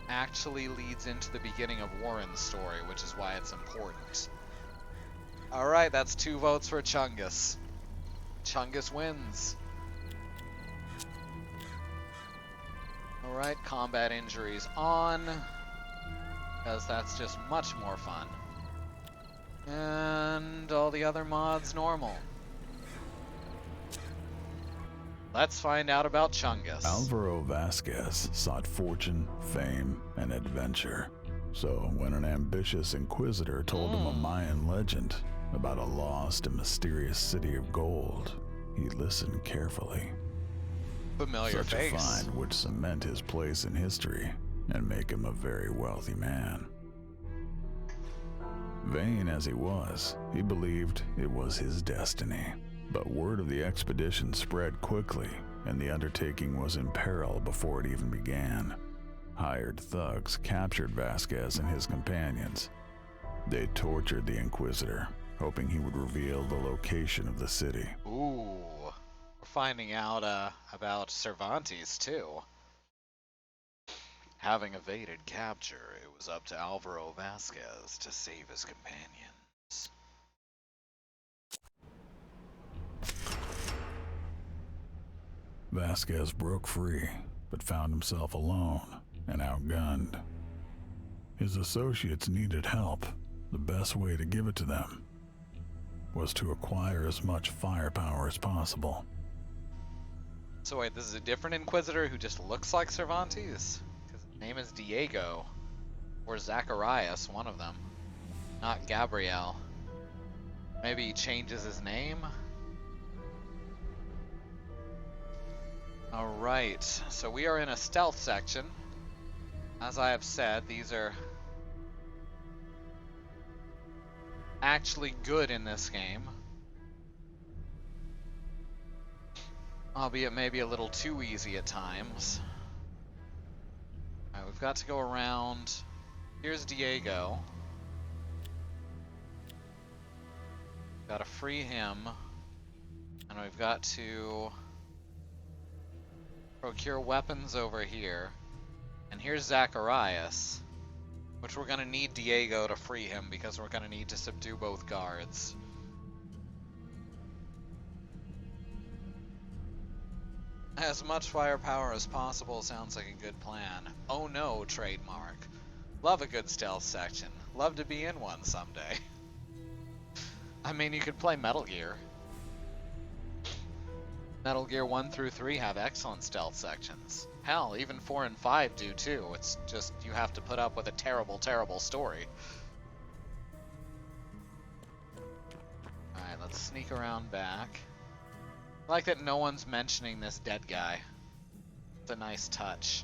actually leads into the beginning of Warren's story, which is why it's important. Alright, that's 2 votes for Chungus. Chungus wins. Alright, combat injuries on, because that's just much more fun. And all the other mods normal. Let's find out about Chungus. Alvaro Vasquez sought fortune, fame, and adventure. So when an ambitious inquisitor told him a Mayan legend about a lost and mysterious city of gold, he listened carefully. Familiar Such face. a find would cement his place in history and make him a very wealthy man. Vain as he was, he believed it was his destiny. But word of the expedition spread quickly, and the undertaking was in peril before it even began. Hired thugs captured Vasquez and his companions. They tortured the Inquisitor, hoping he would reveal the location of the city. Ooh, we're finding out about Cervantes too. Having evaded capture, it was up to Alvaro Vasquez to save his companions. Vasquez broke free, but found himself alone and outgunned. His associates needed help. The best way to give it to them was to acquire as much firepower as possible. So wait, this is a different Inquisitor who just looks like Cervantes? Because his name is Diego. Or Zacharias, one of them. Not Gabriel. Maybe he changes his name? Alright, so we are in a stealth section. As I have said, these are actually good in this game. Albeit maybe a little too easy at times. Alright, we've got to go around. Here's Diego. Got to free him. And we've got to procure weapons over here. And here's Zacharias, which we're going to need Diego to free him because we're going to need to subdue both guards. As much firepower as possible sounds like a good plan. Oh no, trademark. Love a good stealth section. Love to be in one someday. I mean, you could play Metal Gear. Metal Gear 1 through 3 have excellent stealth sections. Hell, even 4 and 5 do too. It's just you have to put up with a terrible, terrible story. Alright, let's sneak around back. I like that no one's mentioning this dead guy. It's a nice touch.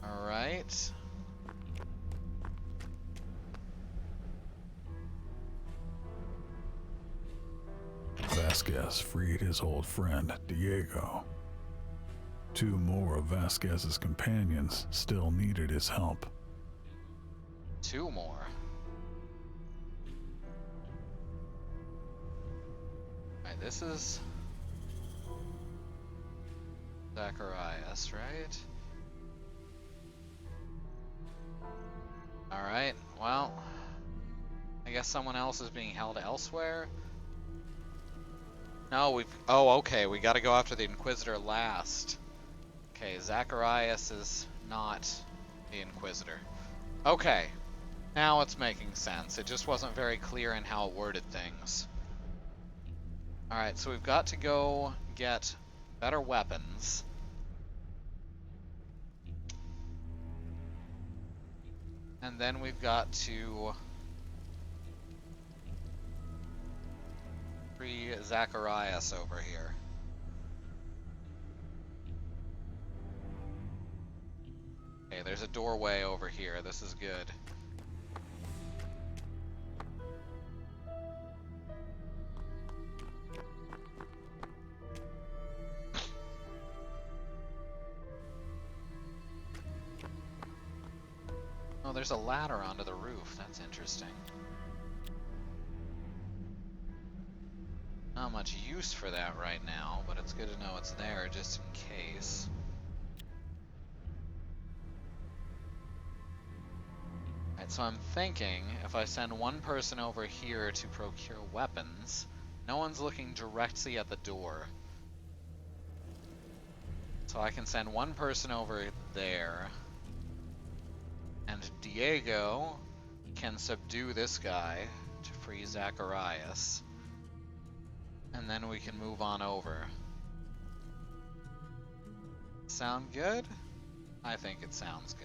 Alright. Vasquez freed his old friend, Diego. 2 more of Vasquez's companions still needed his help. 2 more. Alright, this is Zacharias, right? Alright, well, I guess someone else is being held elsewhere. No, okay, we gotta go after the Inquisitor last. Okay, Zacharias is not the Inquisitor. Okay, now it's making sense. It just wasn't very clear in how it worded things. Alright, so we've got to go get better weapons. And then we've got to free Zacharias over here. Okay, there's a doorway over here. This is good. Oh, there's a ladder onto the roof. That's interesting. Not much use for that right now, but it's good to know it's there just in case. Alright, so I'm thinking if I send one person over here to procure weapons, no one's looking directly at the door. So I can send one person over there, and Diego can subdue this guy to free Zacharias. And then we can move on over. Sound good? I think it sounds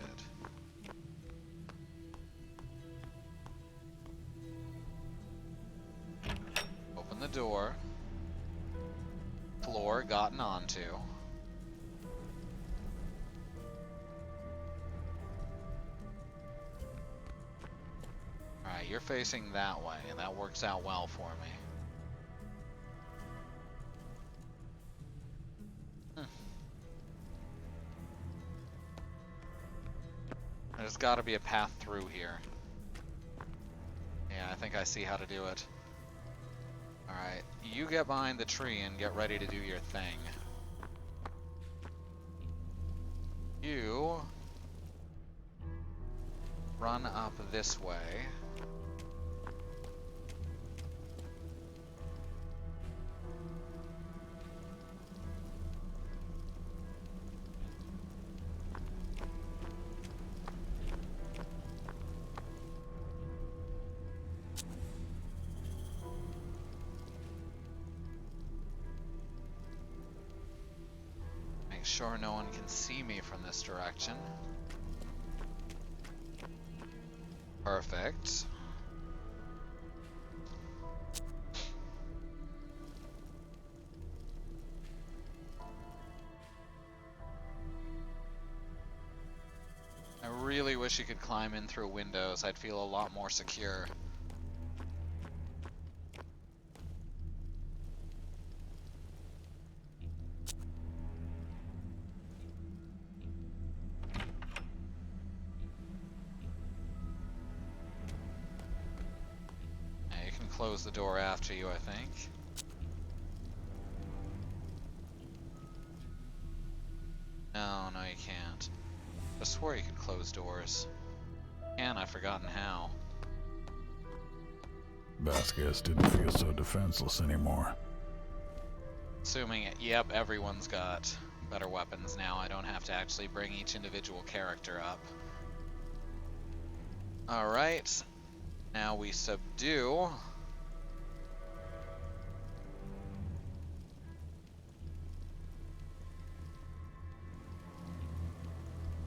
good. Open the door. Floor gotten onto. Alright, you're facing that way. That works out well for me. There's got to be a path through here. Yeah, I think I see how to do it. Alright, you get behind the tree and get ready to do your thing. You run up this way. Make sure no one can see me from this direction. Perfect. I really wish you could climb in through windows. I'd feel a lot more secure. Close the door after you, I think. No, you can't. I swore you could close doors. And I've forgotten how. Vasquez didn't feel so defenseless anymore. Assuming, yep, everyone's got better weapons now. I don't have to actually bring each individual character up. Alright. Now we subdue.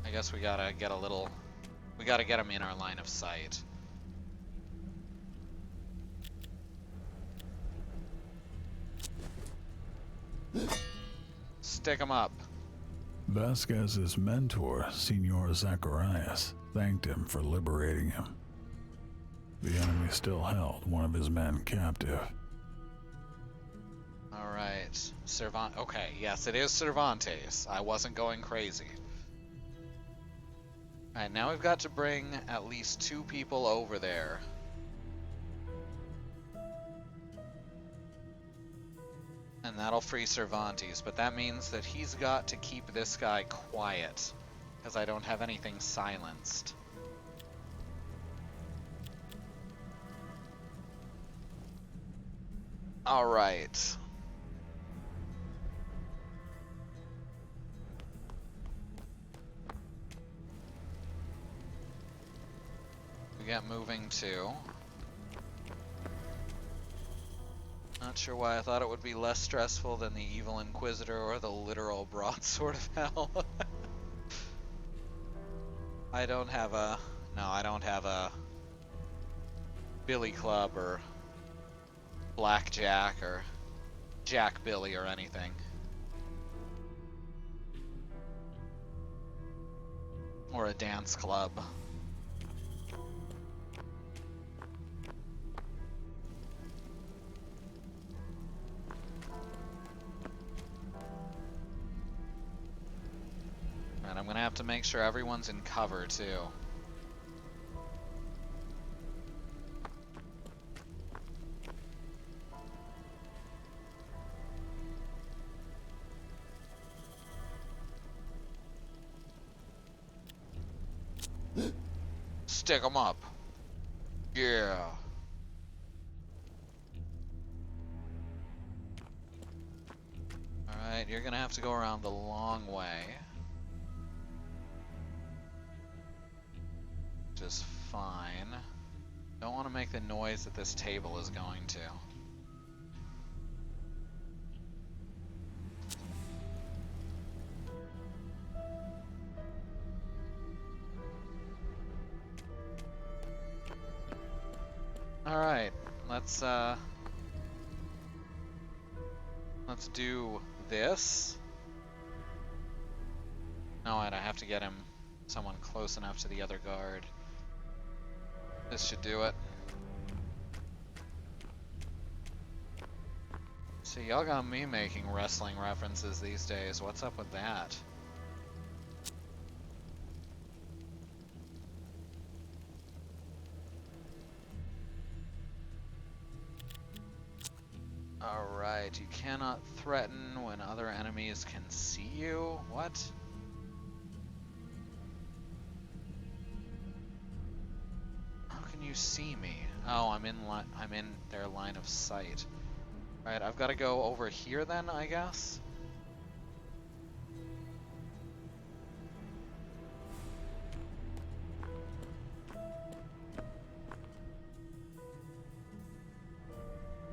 I guess we gotta get a little... We gotta get him in our line of sight. Stick him up. Vasquez's mentor, Senor Zacharias, thanked him for liberating him. The enemy still held one of his men captive. Alright. Cervantes. Okay, yes, it is Cervantes. I wasn't going crazy. Alright, now we've got to bring at least 2 people over there. And that'll free Cervantes, but that means that he's got to keep this guy quiet, because I don't have anything silenced. Alright. We get moving too. Not sure why I thought it would be less stressful than the evil Inquisitor or the literal broadsword of hell. I don't have a... No, I don't have a Billy Club or Blackjack or Jack Billy or anything. Or a dance club. And I'm gonna have to make sure everyone's in cover too. Stick 'em up. Yeah. Alright, you're gonna have to go around the long way. Which is fine. Don't want to make the noise that this table is going to. Alright, let's do this. No, I have to get him someone close enough to the other guard. This should do it. See, y'all got me making wrestling references these days. What's up with that? Alright, you cannot threaten when other enemies can see you? What? How can you see me? Oh, I'm in their line of sight. Alright, I've got to go over here then, I guess?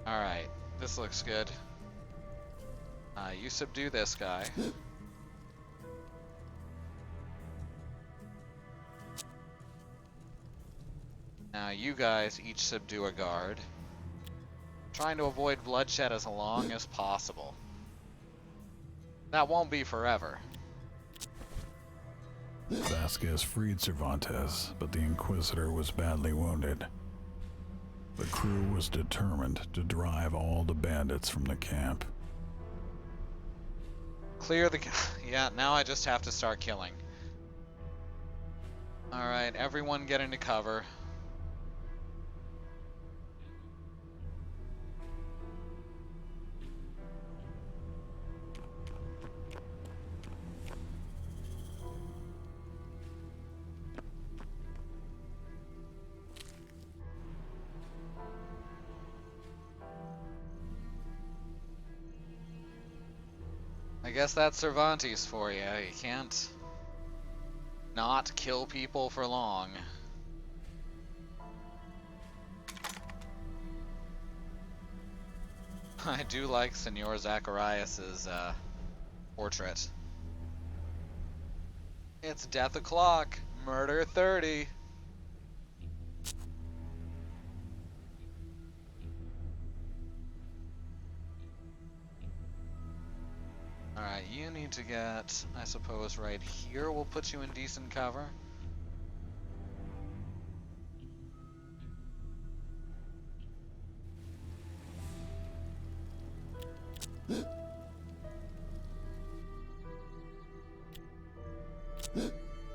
Alright, this looks good. You subdue this guy. Now you guys each subdue a guard. Trying to avoid bloodshed as long as possible. That won't be forever. Vasquez freed Cervantes, but the Inquisitor was badly wounded. The crew was determined to drive all the bandits from the camp. Clear the... Yeah, now I just have to start killing. Alright, everyone get into cover. I guess that's Cervantes for you. You can't not kill people for long. I do like Senor Zacharias's portrait. It's death o'clock. Murder 30. Alright, you need to get, I suppose, right here. We'll put you in decent cover.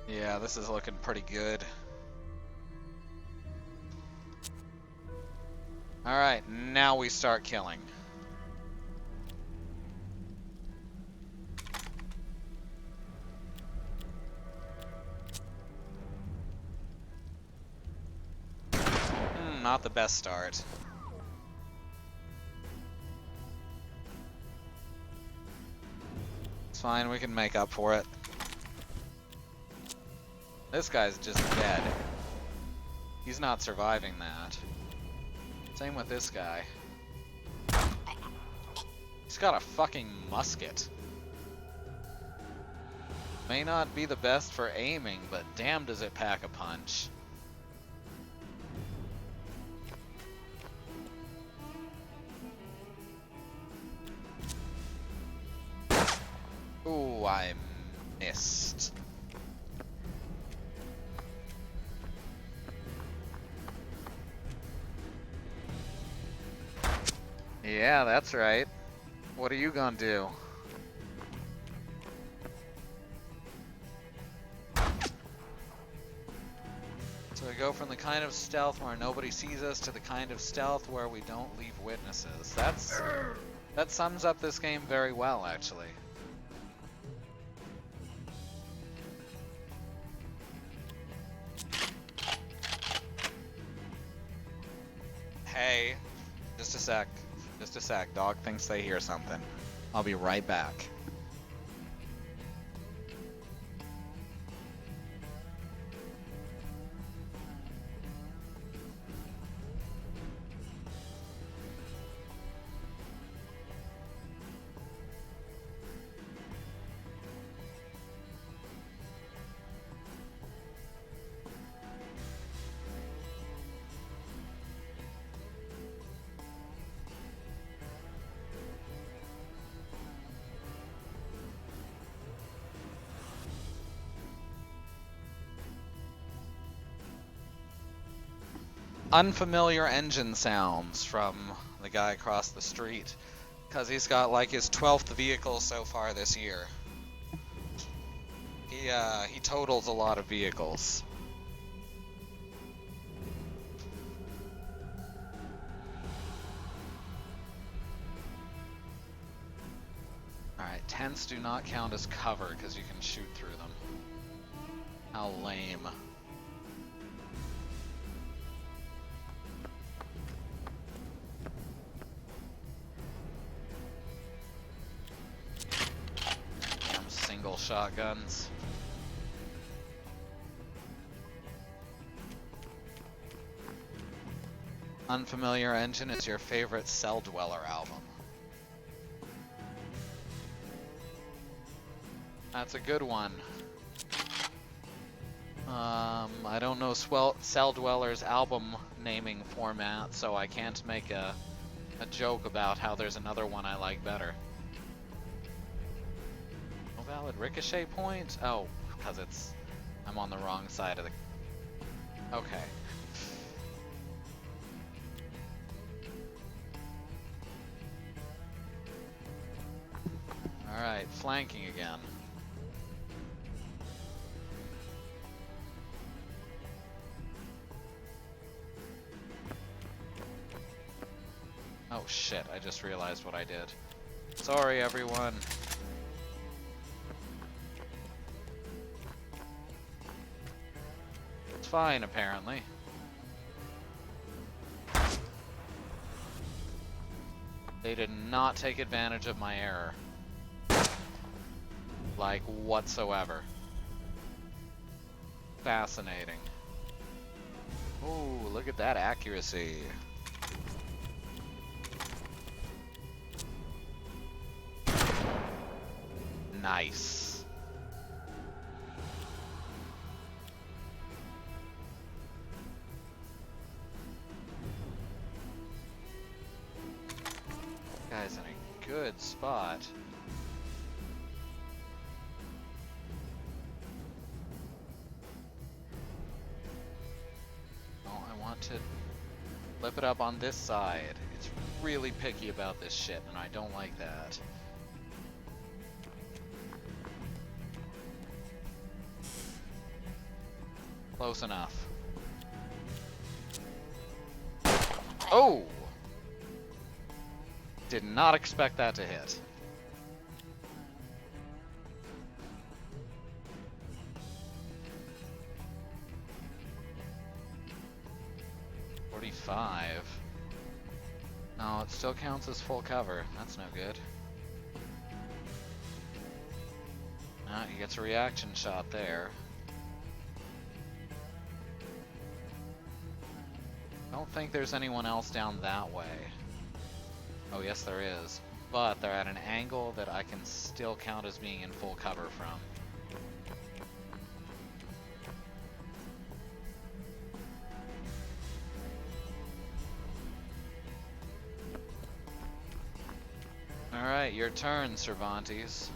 Yeah, this is looking pretty good. Alright, now we start killing. Not the best start. It's fine, we can make up for it. This guy's just dead. He's not surviving that. Same with this guy. He's got a fucking musket. May not be the best for aiming, but damn does it pack a punch. Ooh, I missed. Yeah, that's right. What are you gonna do? So we go from the kind of stealth where nobody sees us to the kind of stealth where we don't leave witnesses. That sums up this game very well, actually. Hey, just a sec. Just a sec. Dog thinks they hear something. I'll be right back. Unfamiliar engine sounds from the guy across the street, because he's got like his 12th vehicle so far this year. He totals a lot of vehicles. Alright, tents do not count as cover because you can shoot through them. How lame. Single shotguns. Unfamiliar Engine is your favorite Cell Dweller album. That's a good one. I don't know Cell Dweller's album naming format, so I can't make a joke about how there's another one I like better. No valid ricochet point? Oh, because I'm on the wrong side of the... Okay. Alright, flanking again. Oh shit, I just realized what I did. Sorry everyone. It's fine apparently. They did not take advantage of my error. Like, whatsoever. Fascinating. Ooh, look at that accuracy. Nice. Guy's in a good spot. Oh, I want to flip it up on this side. It's really picky about this shit, and I don't like that. Close enough. Oh! Did not expect that to hit. $45. No, it still counts as full cover. That's no good. He gets a reaction shot there. Don't think there's anyone else down that way. Oh, yes there is. But they're at an angle that I can still count as being in full cover from. Alright, your turn, Cervantes.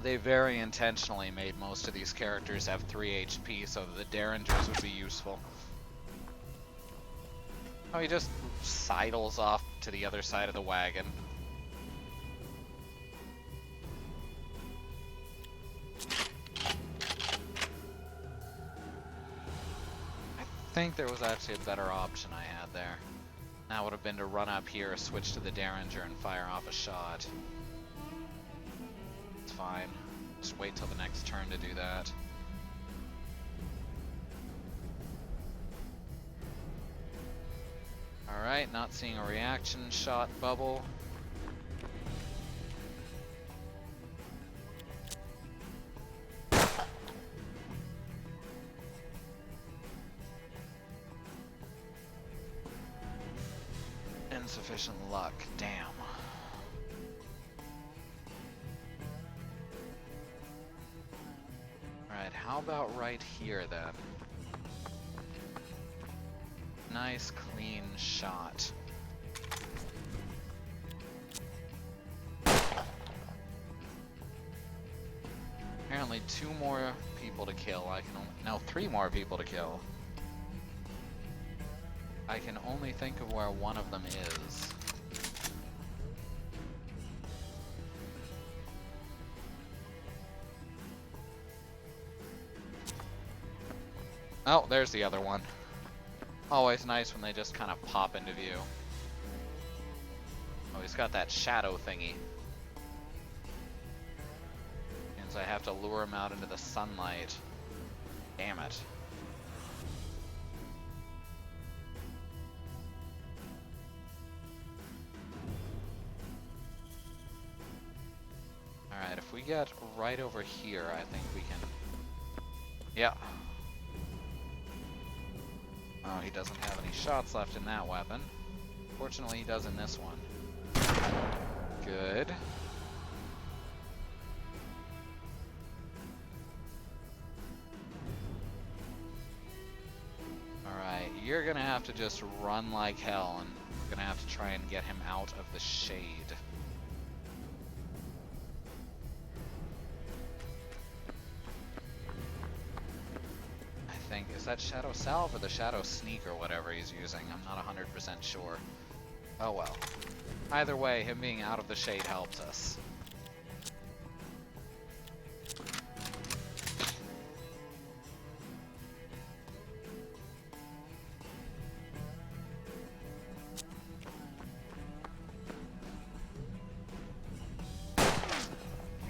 They very intentionally made most of these characters have 3 HP so that the Derringers would be useful. Oh, he just sidles off to the other side of the wagon. I think there was actually a better option I had there. That would have been to run up here, switch to the Derringer, and fire off a shot. It's fine. Just wait till the next turn to do that. Alright, not seeing a reaction shot bubble. Insufficient luck, damn. Alright, how about right here then? Nice clean shot. Apparently 2 more people to kill. No, 3 more people to kill. I can only think of where one of them is. Oh, there's the other one. Always nice when they just kind of pop into view. Oh, he's got that shadow thingy. Means I have to lure him out into the sunlight. Damn it. Alright, if we get right over here, I think we can... Yeah. Oh, he doesn't have any shots left in that weapon. Fortunately, he does in this one. Good. Alright, you're gonna have to just run like hell, and we're gonna have to try and get him out of the shade. Is that Shadow Salve or the Shadow Sneak or whatever he's using? I'm not 100% sure. Oh well. Either way, him being out of the shade helps us.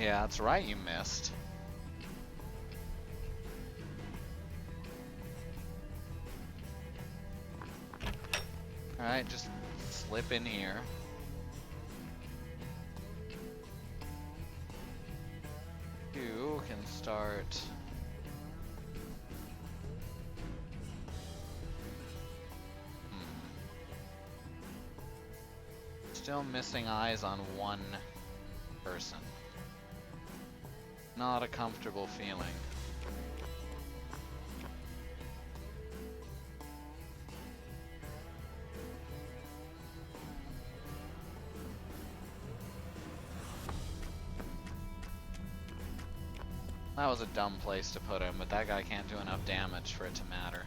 Yeah, that's right, you missed. Alright, just slip in here. You can start... still missing eyes on one person. Not a comfortable feeling. That was a dumb place to put him, but that guy can't do enough damage for it to matter.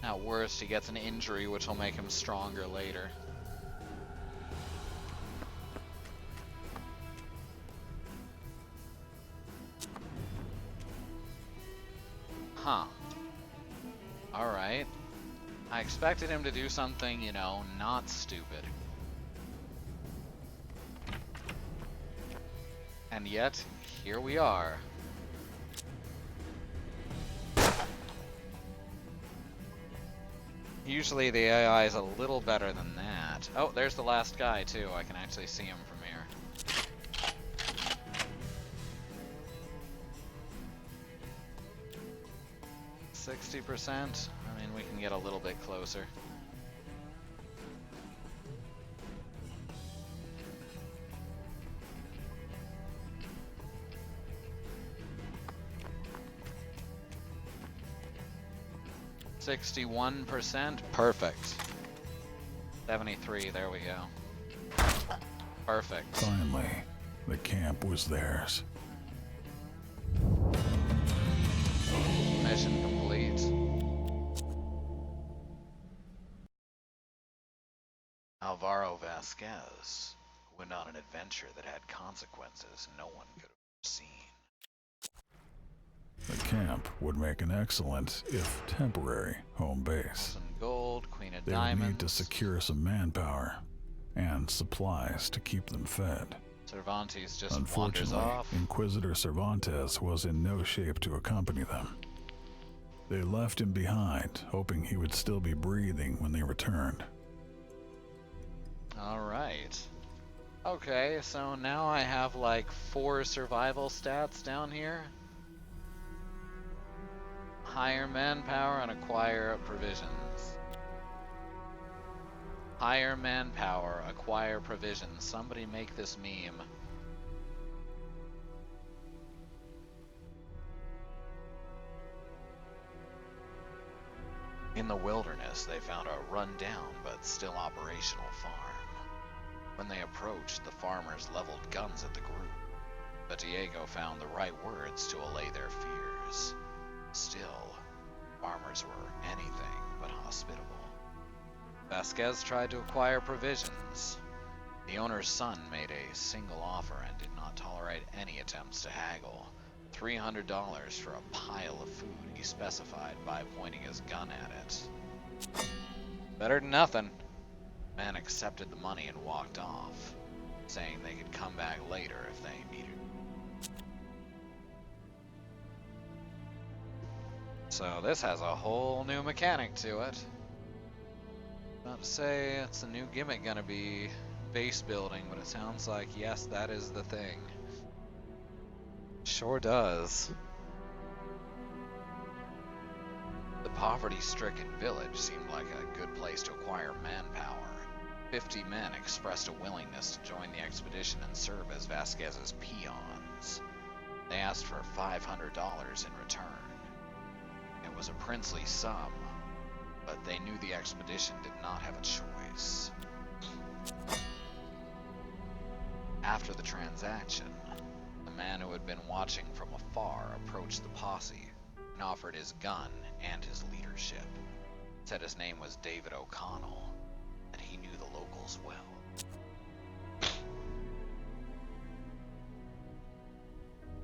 At worst, he gets an injury which will make him stronger later. Huh. Alright. I expected him to do something, you know, not stupid. And yet, here we are. Usually the AI is a little better than that. Oh, there's the last guy too. I can actually see him from here. 60%? I mean, we can get a little bit closer. %, perfect. 73, there we go. Perfect. Finally, the camp was theirs. Mission complete. Alvaro Vasquez went on an adventure that had consequences no one could have foreseen. The camp would make an excellent, if temporary, home base. Some gold, queen of They diamonds. would need to secure some manpower and supplies to keep them fed. Cervantes just wanders Unfortunately, off. Inquisitor Cervantes was in no shape to accompany them. They left him behind, hoping he would still be breathing when they returned. Alright. Okay, so now I have like 4 survival stats down here. Hire manpower and acquire provisions. Hire manpower, acquire provisions. Somebody make this meme. In the wilderness, they found a run-down but still operational farm. When they approached, the farmers leveled guns at the group, but Diego found the right words to allay their fears. Still, farmers were anything but hospitable. Vasquez tried to acquire provisions. The owner's son made a single offer and did not tolerate any attempts to haggle. $300 for a pile of food he specified by pointing his gun at it. Better than nothing. The man accepted the money and walked off, saying they could come back later if they needed. So this has a whole new mechanic to it. Not to say it's a new gimmick gonna be base building, but it sounds like yes, that is the thing. Sure does. The poverty-stricken village seemed like a good place to acquire manpower. 50 men expressed a willingness to join the expedition and serve as Vasquez's peons. They asked for $500 in return. It was a princely sum, but they knew the expedition did not have a choice. After the transaction, the man who had been watching from afar approached the posse and offered his gun and his leadership. Said his name was David O'Connell, and he knew the locals well.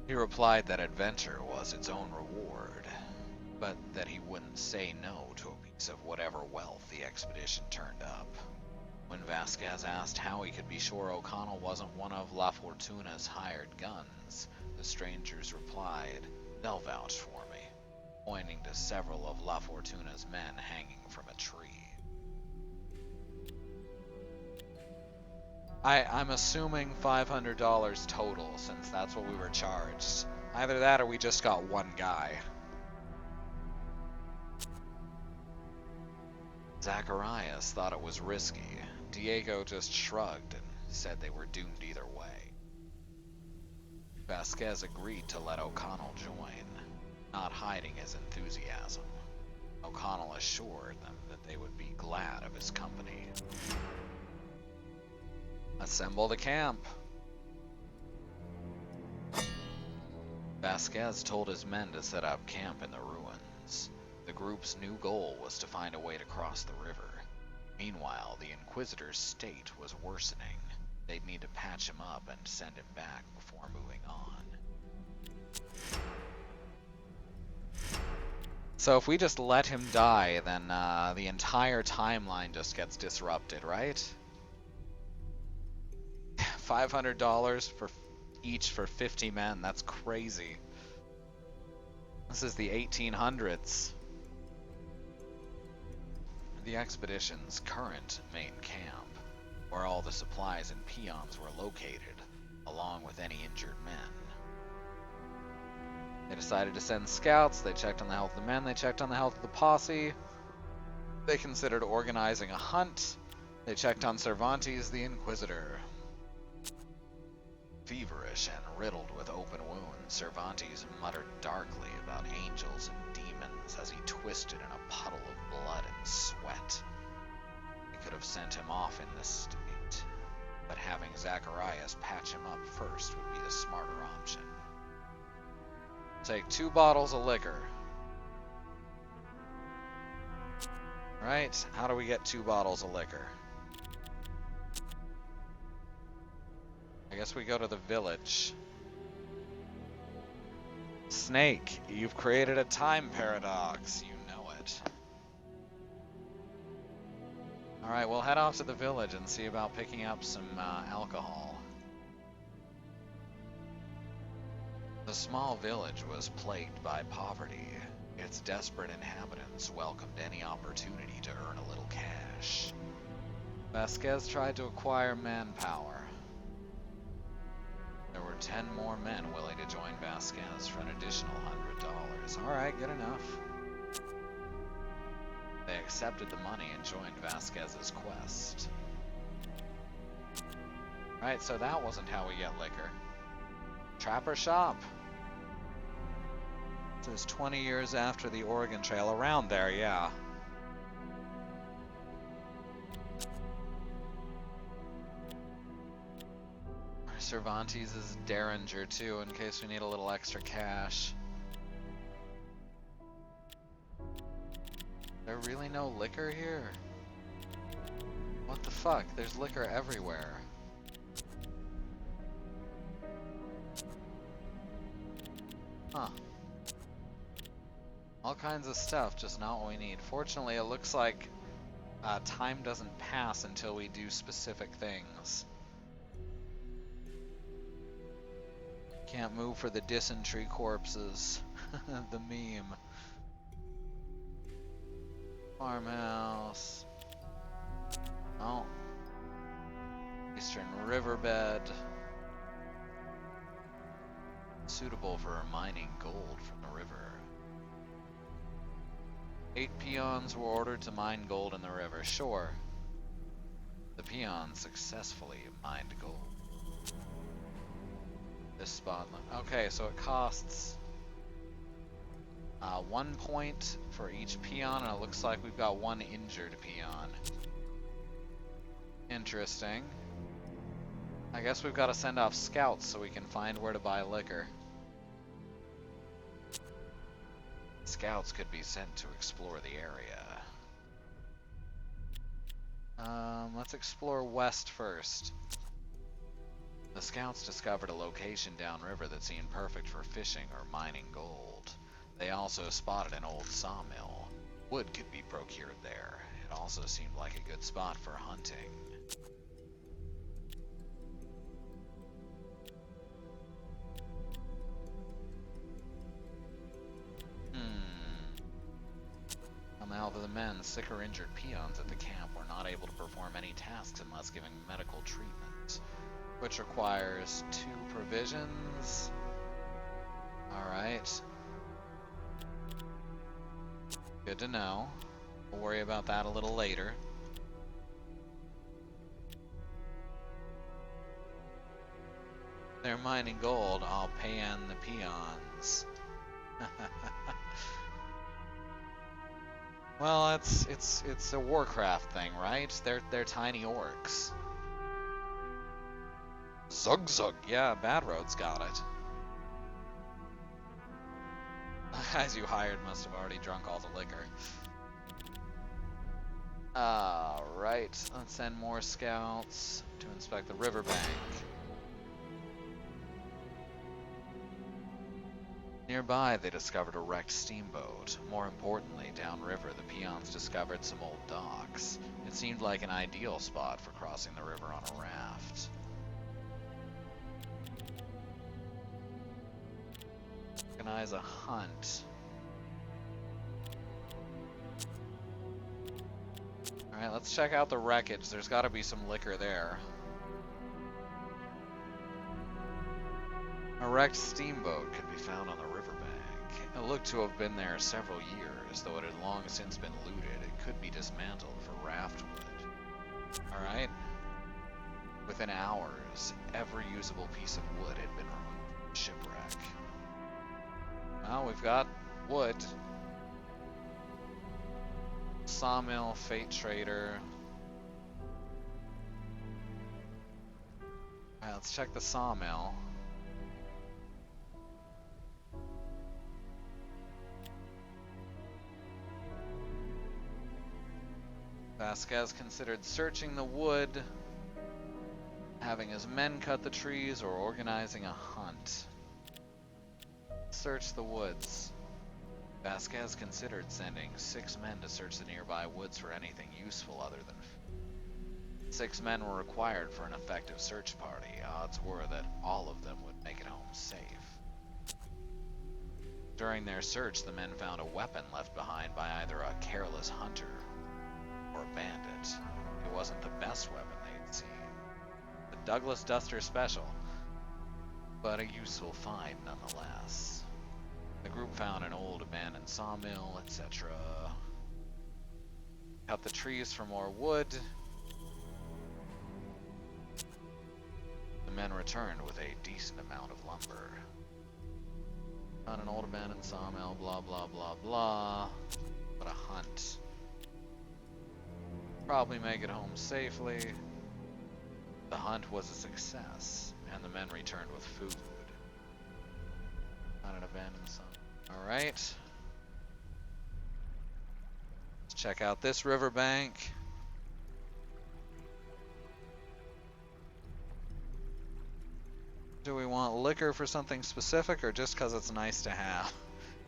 He replied that adventure was its own reward, but that he wouldn't say no to a piece of whatever wealth the expedition turned up. When Vasquez asked how he could be sure O'Connell wasn't one of La Fortuna's hired guns, the strangers replied, "They'll vouch for me," pointing to several of La Fortuna's men hanging from a tree. I'm assuming $500 total, since that's what we were charged. Either that or we just got one guy. Zacharias thought it was risky. Diego just shrugged and said they were doomed either way. Vasquez agreed to let O'Connell join, not hiding his enthusiasm. O'Connell assured them that they would be glad of his company. Assemble the camp. Vasquez told his men to set up camp in the ruins. The group's new goal was to find a way to cross the river. Meanwhile, the Inquisitor's state was worsening. They'd need to patch him up and send him back before moving on. So if we just let him die, then the entire timeline just gets disrupted, right? $500 for each for 50 men. That's crazy. This is the 1800s. The expedition's current main camp, where all the supplies and peons were located, along with any injured men. They decided to send scouts. They checked on the health of the men. They checked on the health of the posse. They considered organizing a hunt. They checked on Cervantes, the Inquisitor. Feverish and riddled with open wounds, Cervantes muttered darkly about angels and demons as he twisted in a puddle of blood and sweat. They could have sent him off in this state, but having Zacharias patch him up first would be the smarter option. Take 2 bottles of liquor. Right, how do we get 2 bottles of liquor? I guess we go to the village. Snake, you've created a time paradox. You know it. Alright, we'll head off to the village and see about picking up some alcohol. The small village was plagued by poverty. Its desperate inhabitants welcomed any opportunity to earn a little cash. Vasquez tried to acquire manpower. There were 10 more men willing to join Vasquez for an additional $100. Alright, good enough. They accepted the money and joined Vasquez's quest. Right, so that wasn't how we get liquor. Trapper shop. It says 20 years after the Oregon Trail. Around there, yeah. Cervantes is Derringer too, in case we need a little extra cash. There really no liquor here? What the fuck? There's liquor everywhere. Huh. All kinds of stuff, just not what we need. Fortunately, it looks like time doesn't pass until we do specific things. Can't move for the dysentery corpses. The meme. Farmhouse. Oh. Eastern riverbed. Suitable for mining gold from the river. 8 peons were ordered to mine gold in the river. Sure. The peons successfully mined gold. This spot. Okay, so it costs 1 point for each peon, and it looks like we've got 1 injured peon. Interesting. I guess we've got to send off scouts so we can find where to buy liquor. Scouts could be sent to explore the area. Let's explore west first. The scouts discovered a location downriver that seemed perfect for fishing or mining gold. They also spotted an old sawmill. Wood could be procured there. It also seemed like a good spot for hunting. On the health of the men, sick or injured peons at the camp were not able to perform any tasks unless given medical treatment, which requires 2 provisions. Alright. Good to know. We'll worry about that a little later. They're mining gold. I'll pan the peons. Well, it's a Warcraft thing, right? They're tiny orcs. Zug Zug. Yeah, Bad Road's got it. The guys you hired must have already drunk all the liquor. Alright, let's send more scouts to inspect the riverbank. Nearby, they discovered a wrecked steamboat. More importantly, downriver, the peons discovered some old docks. It seemed like an ideal spot for crossing the river on a raft. Organize a hunt. Alright, let's check out the wreckage. There's gotta be some liquor there. A wrecked steamboat could be found on the riverbank. It looked to have been there several years, though it had long since been looted. It could be dismantled for raft wood. Alright. Within hours, every usable piece of wood had been removed from the shipwreck. Well, we've got wood. Sawmill, Fate Trader. Alright, let's check the sawmill. Vasquez considered searching the wood, having his men cut the trees, or organizing a hunt. Search the woods. Vasquez considered sending 6 men to search the nearby woods for anything useful other than food. 6 men were required for an effective search party. Odds were that all of them would make it home safe. During their search, the men found a weapon left behind by either a careless hunter or a bandit. It wasn't the best weapon they'd seen. The Douglas Duster Special, but a useful find nonetheless. The group found an old abandoned sawmill, etc. Cut the trees for more wood. The men returned with a decent amount of lumber. Found an old abandoned sawmill, blah blah blah blah. But a hunt. Probably make it home safely. The hunt was a success, and the men returned with food. Not an abandoned sawmill. Alright. Let's check out this riverbank. Do we want liquor for something specific, or just because it's nice to have?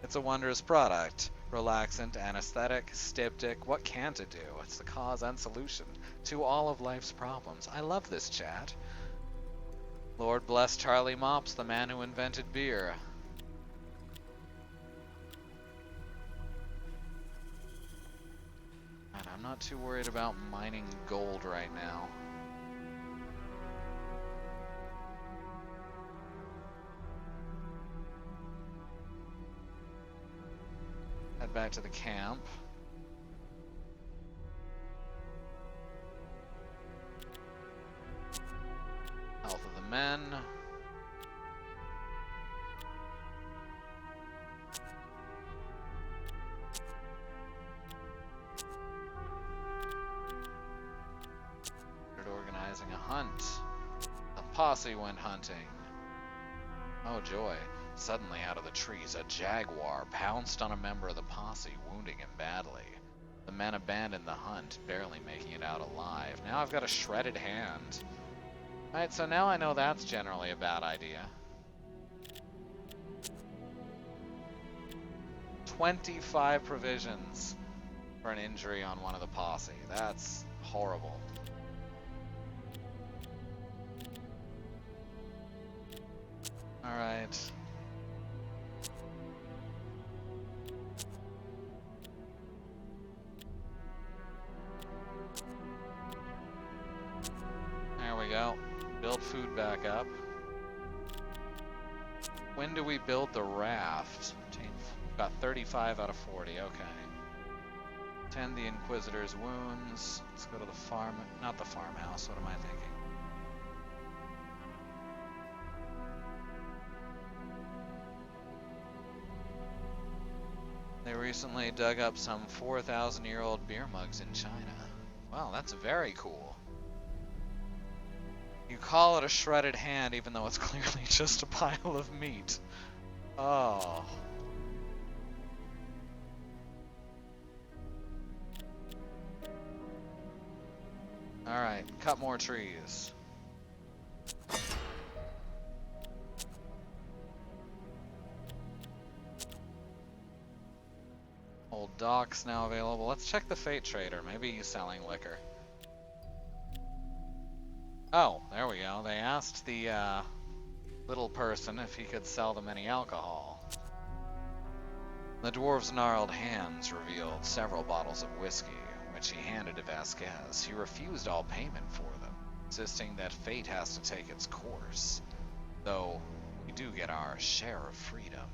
It's a wondrous product. Relaxant, anesthetic, styptic. What can't it do? It's the cause and solution to all of life's problems. I love this chat. Lord bless Charlie Mops, the man who invented beer. And I'm not too worried about mining gold right now. Head back to the camp. Health of the men. Organizing a hunt. The posse went hunting. Oh joy. Suddenly out of the trees, a jaguar pounced on a member of the posse, wounding him badly. The men abandoned the hunt, barely making it out alive. Now I've got a shredded hand. Alright, so now I know that's generally a bad idea. 25 provisions for an injury on one of the posse. That's horrible. Alright. There we go. Build food back up. When do we build the raft? Got 35 out of 40, okay. Tend the Inquisitor's wounds. Let's go to the farm, not the farmhouse, what am I thinking? They recently dug up some 4,000-year-old beer mugs in China. Wow, that's very cool. You call it a shredded hand even though it's clearly just a pile of meat. Oh. Alright, cut more trees. Old docks now available. Let's check the Fate Trader. Maybe he's selling liquor. Oh, there we go. They asked the little person if he could sell them any alcohol. The dwarf's gnarled hands revealed several bottles of whiskey, which he handed to Vasquez. He refused all payment for them, insisting that fate has to take its course, though we do get our share of freedom.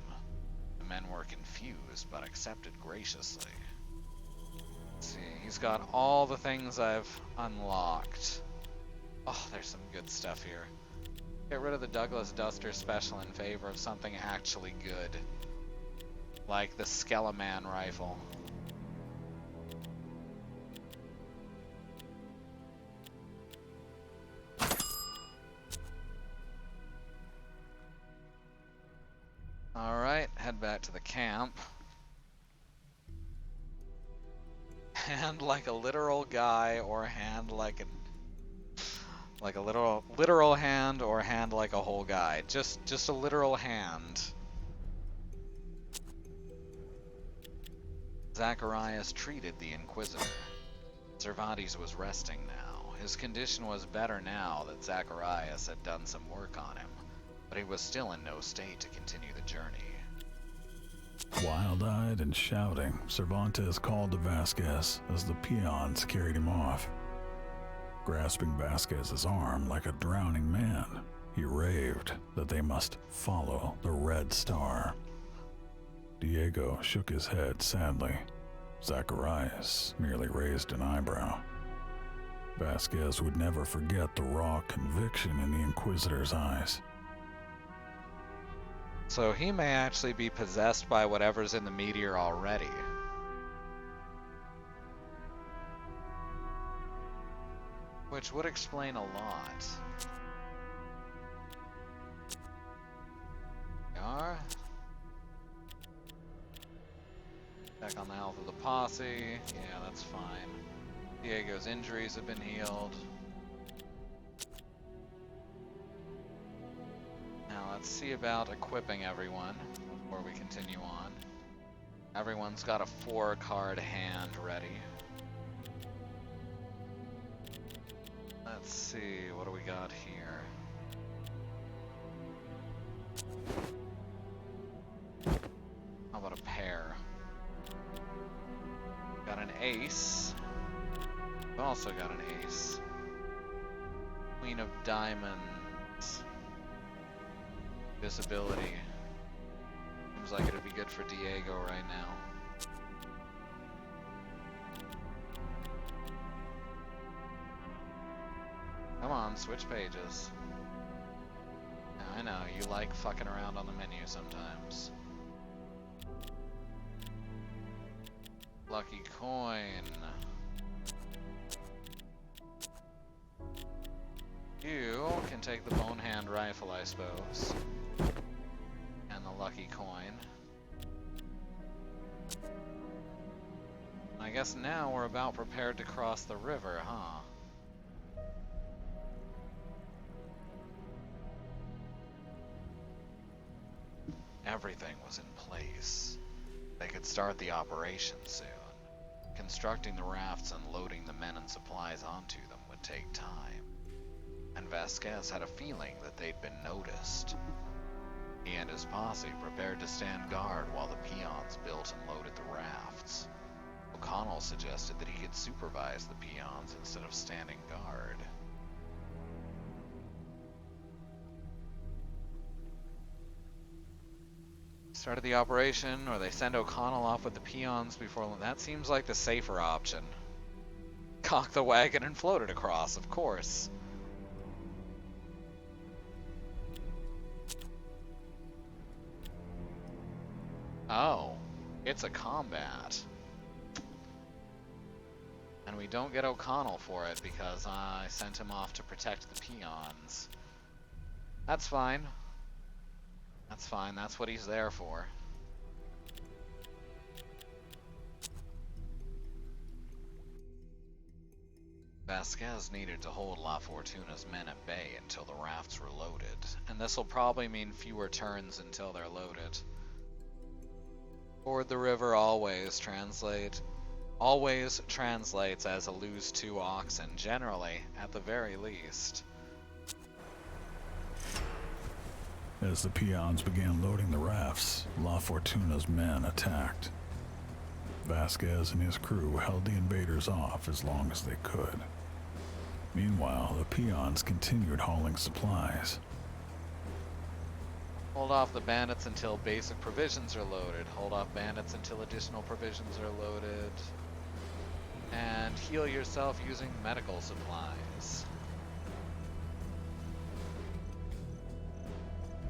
The men were confused, but accepted graciously. Let's see, he's got all the things I've unlocked. Oh, there's some good stuff here. Get rid of the Douglas Duster special in favor of something actually good, like the Skeleman rifle. Alright, head back to the camp. Hand like a literal guy, or hand like a literal hand, or hand like a whole guy. Just a literal hand. Zacharias treated the Inquisitor. Cervantes was resting now. His condition was better now that Zacharias had done some work on him, but he was still in no state to continue the journey. Wild-eyed and shouting, Cervantes called to Vasquez as the peons carried him off. Grasping Vasquez's arm like a drowning man, he raved that they must follow the Red Star. Diego shook his head sadly. Zacharias merely raised an eyebrow. Vasquez would never forget the raw conviction in the Inquisitor's eyes. So he may actually be possessed by whatever's in the meteor already. Which would explain a lot. We are. Check on the health of the posse. Yeah, that's fine. Diego's injuries have been healed. Now let's see about equipping everyone before we continue on. Everyone's got a 4-card hand ready. Let's see, what do we got here? How about a pair? Got an ace. We've also got an ace. Queen of Diamonds. Visibility. Seems like it'd be good for Diego right now. Come on, switch pages. Now, I know, you like fucking around on the menu sometimes. Lucky coin. You can take the bone hand rifle, I suppose. And the lucky coin. I guess now we're about prepared to cross the river, huh? Everything was in place. They could start the operation soon. Constructing the rafts and loading the men and supplies onto them would take time. And Vasquez had a feeling that they'd been noticed. He and his posse prepared to stand guard while the peons built and loaded the rafts. O'Connell suggested that he could supervise the peons instead of standing guard. Started the operation, or they send O'Connell off with the peons before... That seems like the safer option. Cock the wagon and float it across, of course. Oh, it's a combat. And we don't get O'Connell for it because I sent him off to protect the peons. That's fine. That's fine, that's what he's there for. Vasquez needed to hold La Fortuna's men at bay until the rafts were loaded, and this will probably mean fewer turns until they're loaded. Ford the river always translates as a lose 2 oxen, generally, at the very least. As the peons began loading the rafts, La Fortuna's men attacked. Vasquez and his crew held the invaders off as long as they could. Meanwhile, the peons continued hauling supplies. Hold off the bandits until basic provisions are loaded. Hold off bandits until additional provisions are loaded. And heal yourself using medical supplies.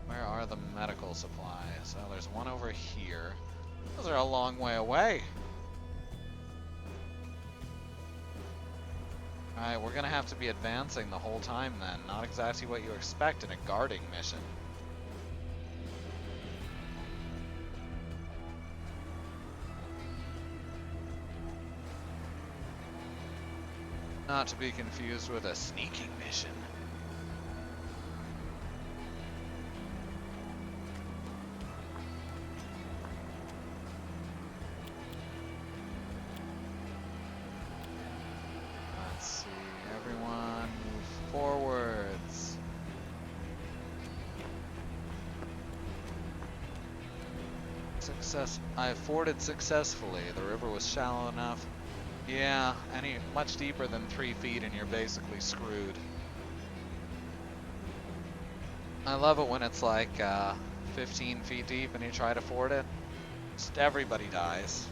Where are the medical supplies? Oh, there's one over here. Those are a long way away. Alright, we're gonna have to be advancing the whole time then. Not exactly what you expect in a guarding mission. Not to be confused with a sneaking mission. Let's see, everyone move forwards. I forded successfully. The river was shallow enough. Yeah, much deeper than 3 feet and you're basically screwed. I love it when it's like 15 feet deep and you try to ford it. Just everybody dies.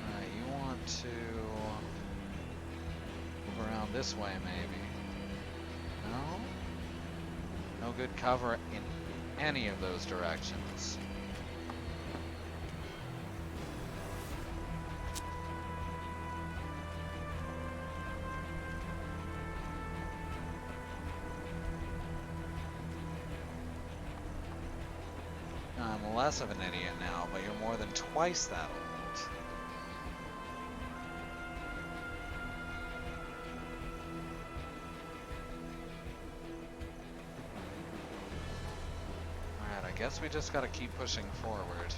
Alright, you want to move around this way maybe. No? No good cover in any of those directions. I'm less of an idiot now, but you're more than twice that old. I guess we just gotta keep pushing forward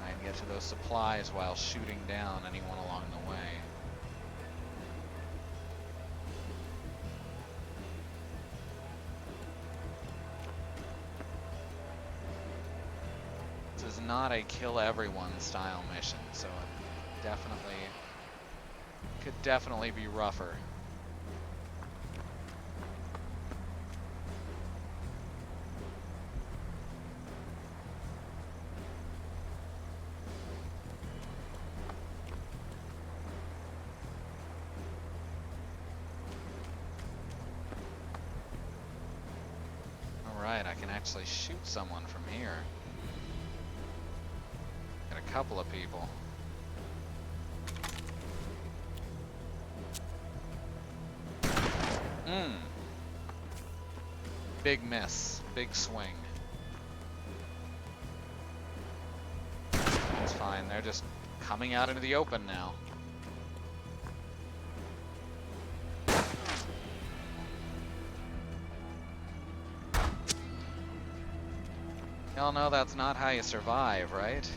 and get to those supplies while shooting down anyone along the way. This is not a kill everyone style mission, so it could definitely be rougher. I can actually shoot someone from here. Got a couple of people. Big miss. Big swing. That's fine. They're just coming out into the open now. Y'all know that's not how you survive, right?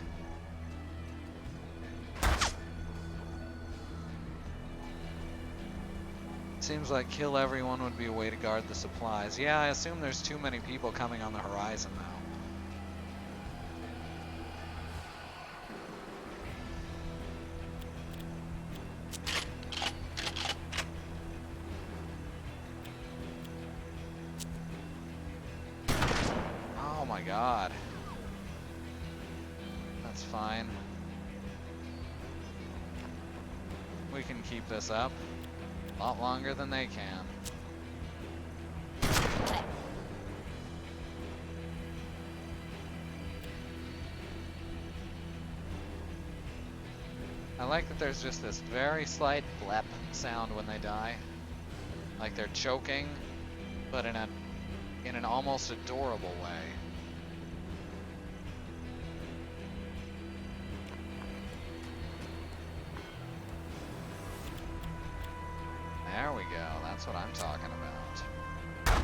Seems like kill everyone would be a way to guard the supplies. Yeah, I assume there's too many people coming on the horizon now. god. That's fine. We can keep this up a lot longer than they can. I like that there's just this very slight blep sound when they die. Like they're choking, but in an almost adorable way. There we go, that's what I'm talking about.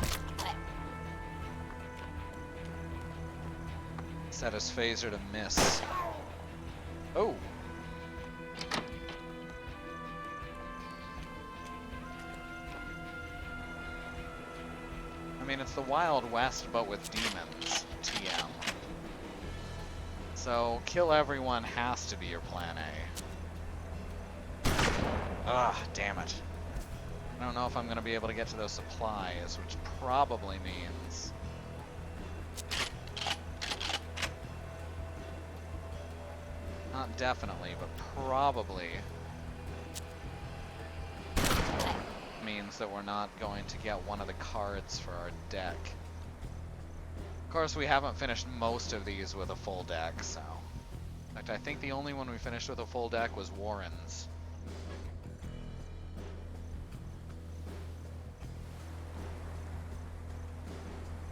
Set his phaser to miss. Oh! I mean, it's the Wild West, but with demons, TM. So, kill everyone has to be your plan A. Ugh, damn it. I don't know if I'm going to be able to get to those supplies, which probably means... Not definitely, but probably means that we're not going to get one of the cards for our deck. Of course, we haven't finished most of these with a full deck, so... In fact, I think the only one we finished with a full deck was Warren's.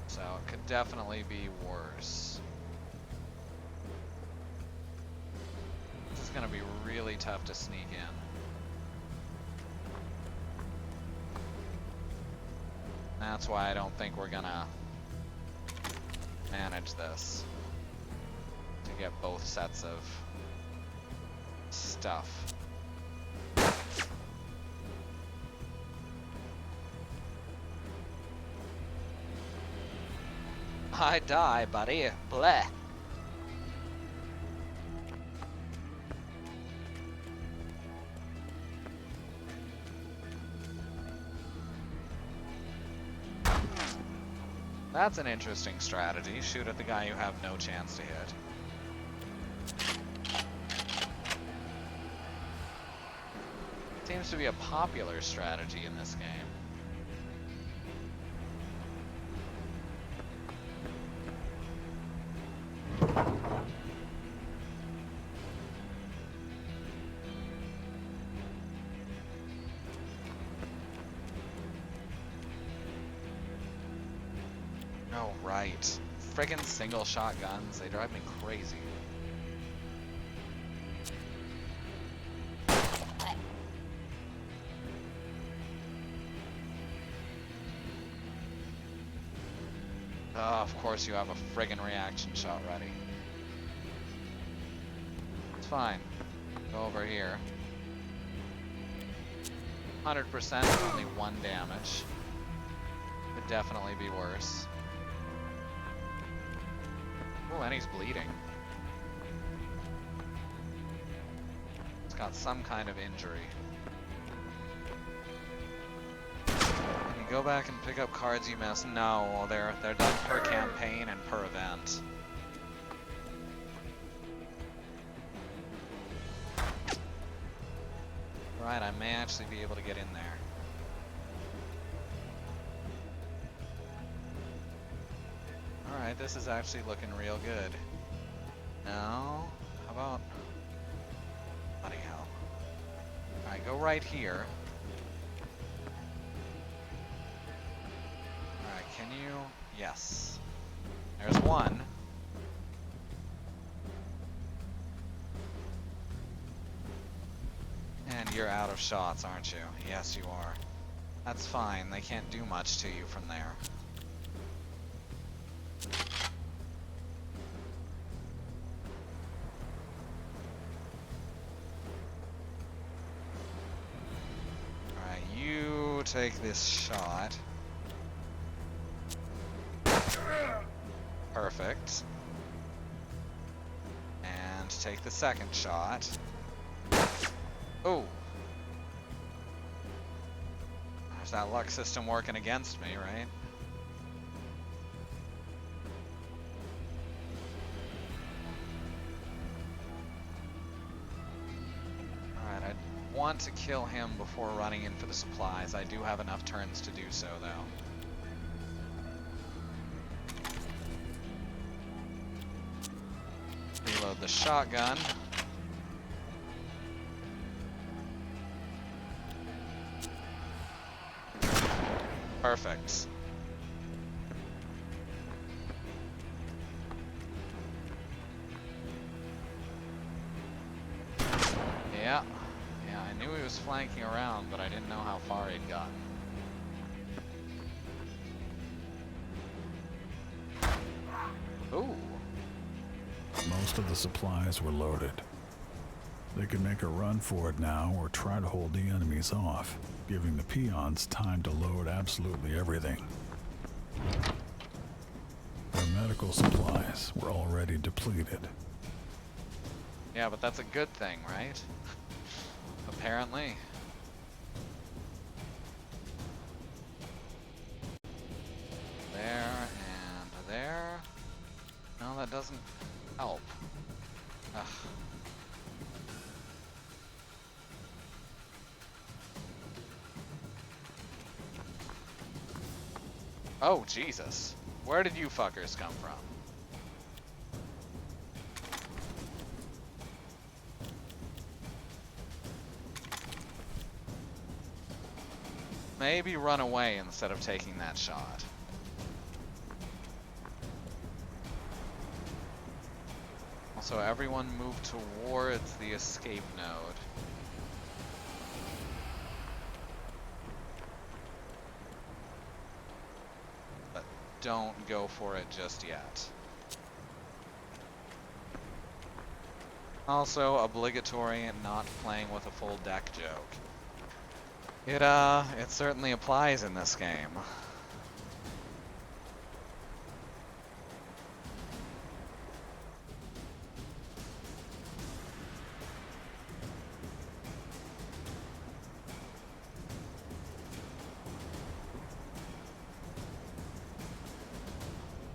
So it could definitely be worse. This is going to be really tough to sneak in. That's why I don't think we're gonna manage this to get both sets of stuff. I die, buddy. Bleh. That's an interesting strategy. Shoot at the guy you have no chance to hit. Seems to be a popular strategy in this game. Oh, right. Friggin' single shotguns, they drive me crazy. Oh, of course you have a friggin' reaction shot ready. It's fine. Go over here. 100%, only 1 damage. Could definitely be worse. Oh, and he's bleeding. He's got some kind of injury. Can you go back and pick up cards you missed? No, they're done per campaign and per event. Right, I may actually be able to get in there. Alright, this is actually looking real good. Now, how about... Bloody hell. Alright, go right here. Alright, can you... Yes. There's one. And you're out of shots, aren't you? Yes, you are. That's fine, they can't do much to you from there. Alright, you take this shot. Perfect. And take the second shot. Oh! There's that luck system working against me, right? want to kill him before running in for the supplies. I do have enough turns to do so, though. Reload the shotgun. Perfect. Yeah. Yeah, I knew he was flanking around, but I didn't know how far he'd gotten. Ooh. Most of the supplies were loaded. They could make a run for it now or try to hold the enemies off, giving the peons time to load absolutely everything. Their medical supplies were already depleted. Yeah, but that's a good thing, right? Apparently. There and there. No, that doesn't help. Ugh. Oh, Jesus. Where did you fuckers come from? Maybe run away instead of taking that shot. Also, everyone move towards the escape node. But don't go for it just yet. Also, obligatory not playing with a full deck joke. It certainly applies in this game.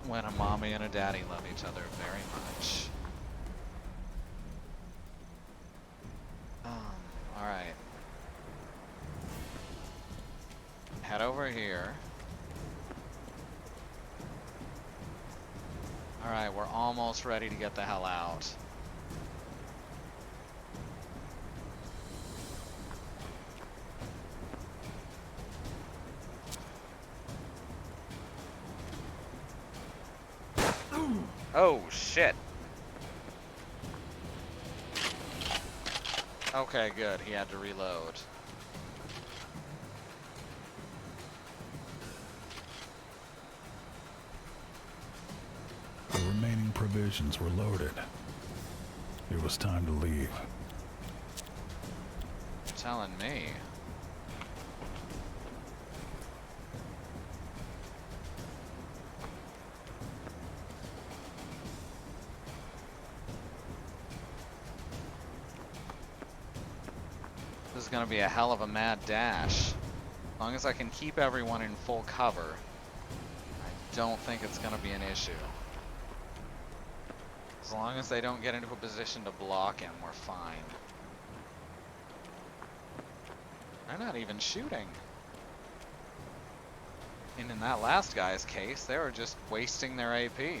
When a mommy and a daddy love each other very much. Alright. Head over here. Alright, we're almost ready to get the hell out. Oh, shit. Okay, good. He had to reload. The remaining provisions were loaded. It was time to leave. You're telling me. This is gonna be a hell of a mad dash. As long as I can keep everyone in full cover, I don't think it's gonna be an issue. As long as they don't get into a position to block him, we're fine. They're not even shooting. And in that last guy's case, they were just wasting their AP.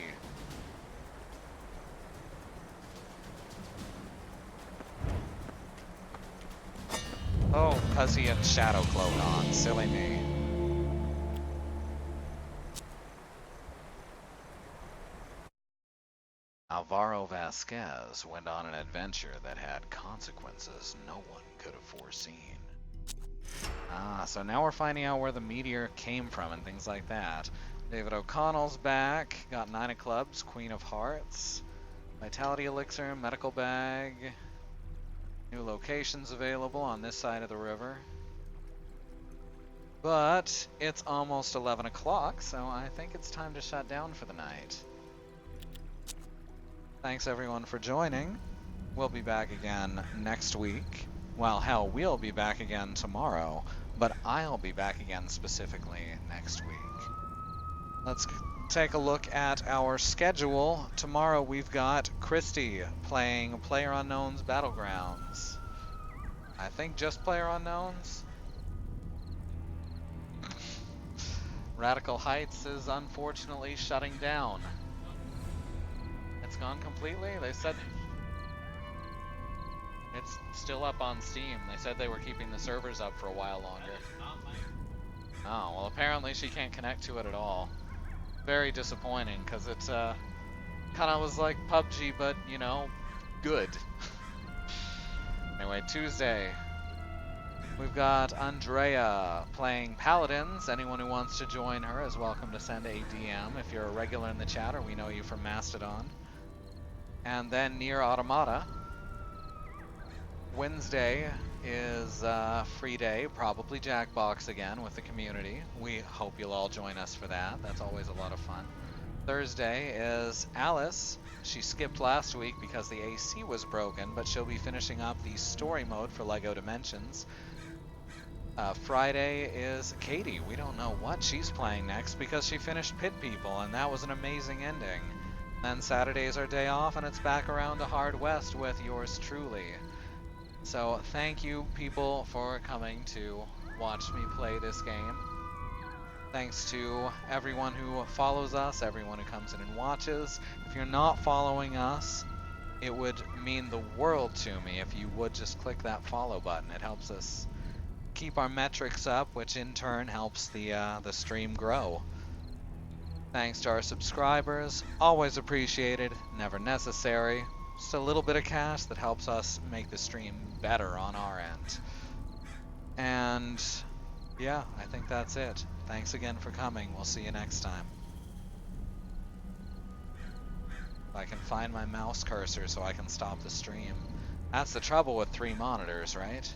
Oh, because he had Shadow Cloak on. Silly me. Alvaro Vasquez went on an adventure that had consequences no one could have foreseen. Ah, so now we're finding out where the meteor came from and things like that. David O'Connell's back. Got 9 of clubs, Queen of Hearts. Vitality Elixir, Medical Bag. New locations available on this side of the river. But it's almost 11 o'clock, so I think it's time to shut down for the night. Thanks everyone for joining. We'll be back again next week. Well, hell, we'll be back again tomorrow, but I'll be back again specifically next week. Let's take a look at our schedule. Tomorrow we've got Christy playing PlayerUnknown's Battlegrounds. I think just player unknowns. Radical Heights is unfortunately shutting down. It's gone completely? They said it's still up on Steam. They said they were keeping the servers up for a while longer. Oh, well apparently she can't connect to it at all. Very disappointing, because it kind of was like PUBG, but, you know, good. Anyway, Tuesday, we've got Andrea playing Paladins. Anyone who wants to join her is welcome to send a DM if you're a regular in the chat or we know you from Mastodon. And then Nier Automata. Wednesday is free day, probably Jackbox again with the community. We hope you'll all join us for that. That's always a lot of fun. Thursday is Alice. She skipped last week because the AC was broken, but she'll be finishing up the story mode for LEGO Dimensions. Friday is Katie. We don't know what she's playing next because she finished Pit People, and that was an amazing ending. Then Saturday is our day off, and it's back around to Hard West with yours truly. So thank you, people, for coming to watch me play this game. Thanks to everyone who follows us, everyone who comes in and watches. If you're not following us, it would mean the world to me if you would just click that follow button. It helps us keep our metrics up, which in turn helps the stream grow. Thanks to our subscribers, always appreciated, never necessary. Just a little bit of cash that helps us make the stream better on our end. And yeah, I think that's it. Thanks again for coming. We'll see you next time. If I can find my mouse cursor so I can stop the stream. That's the trouble with 3 monitors, right?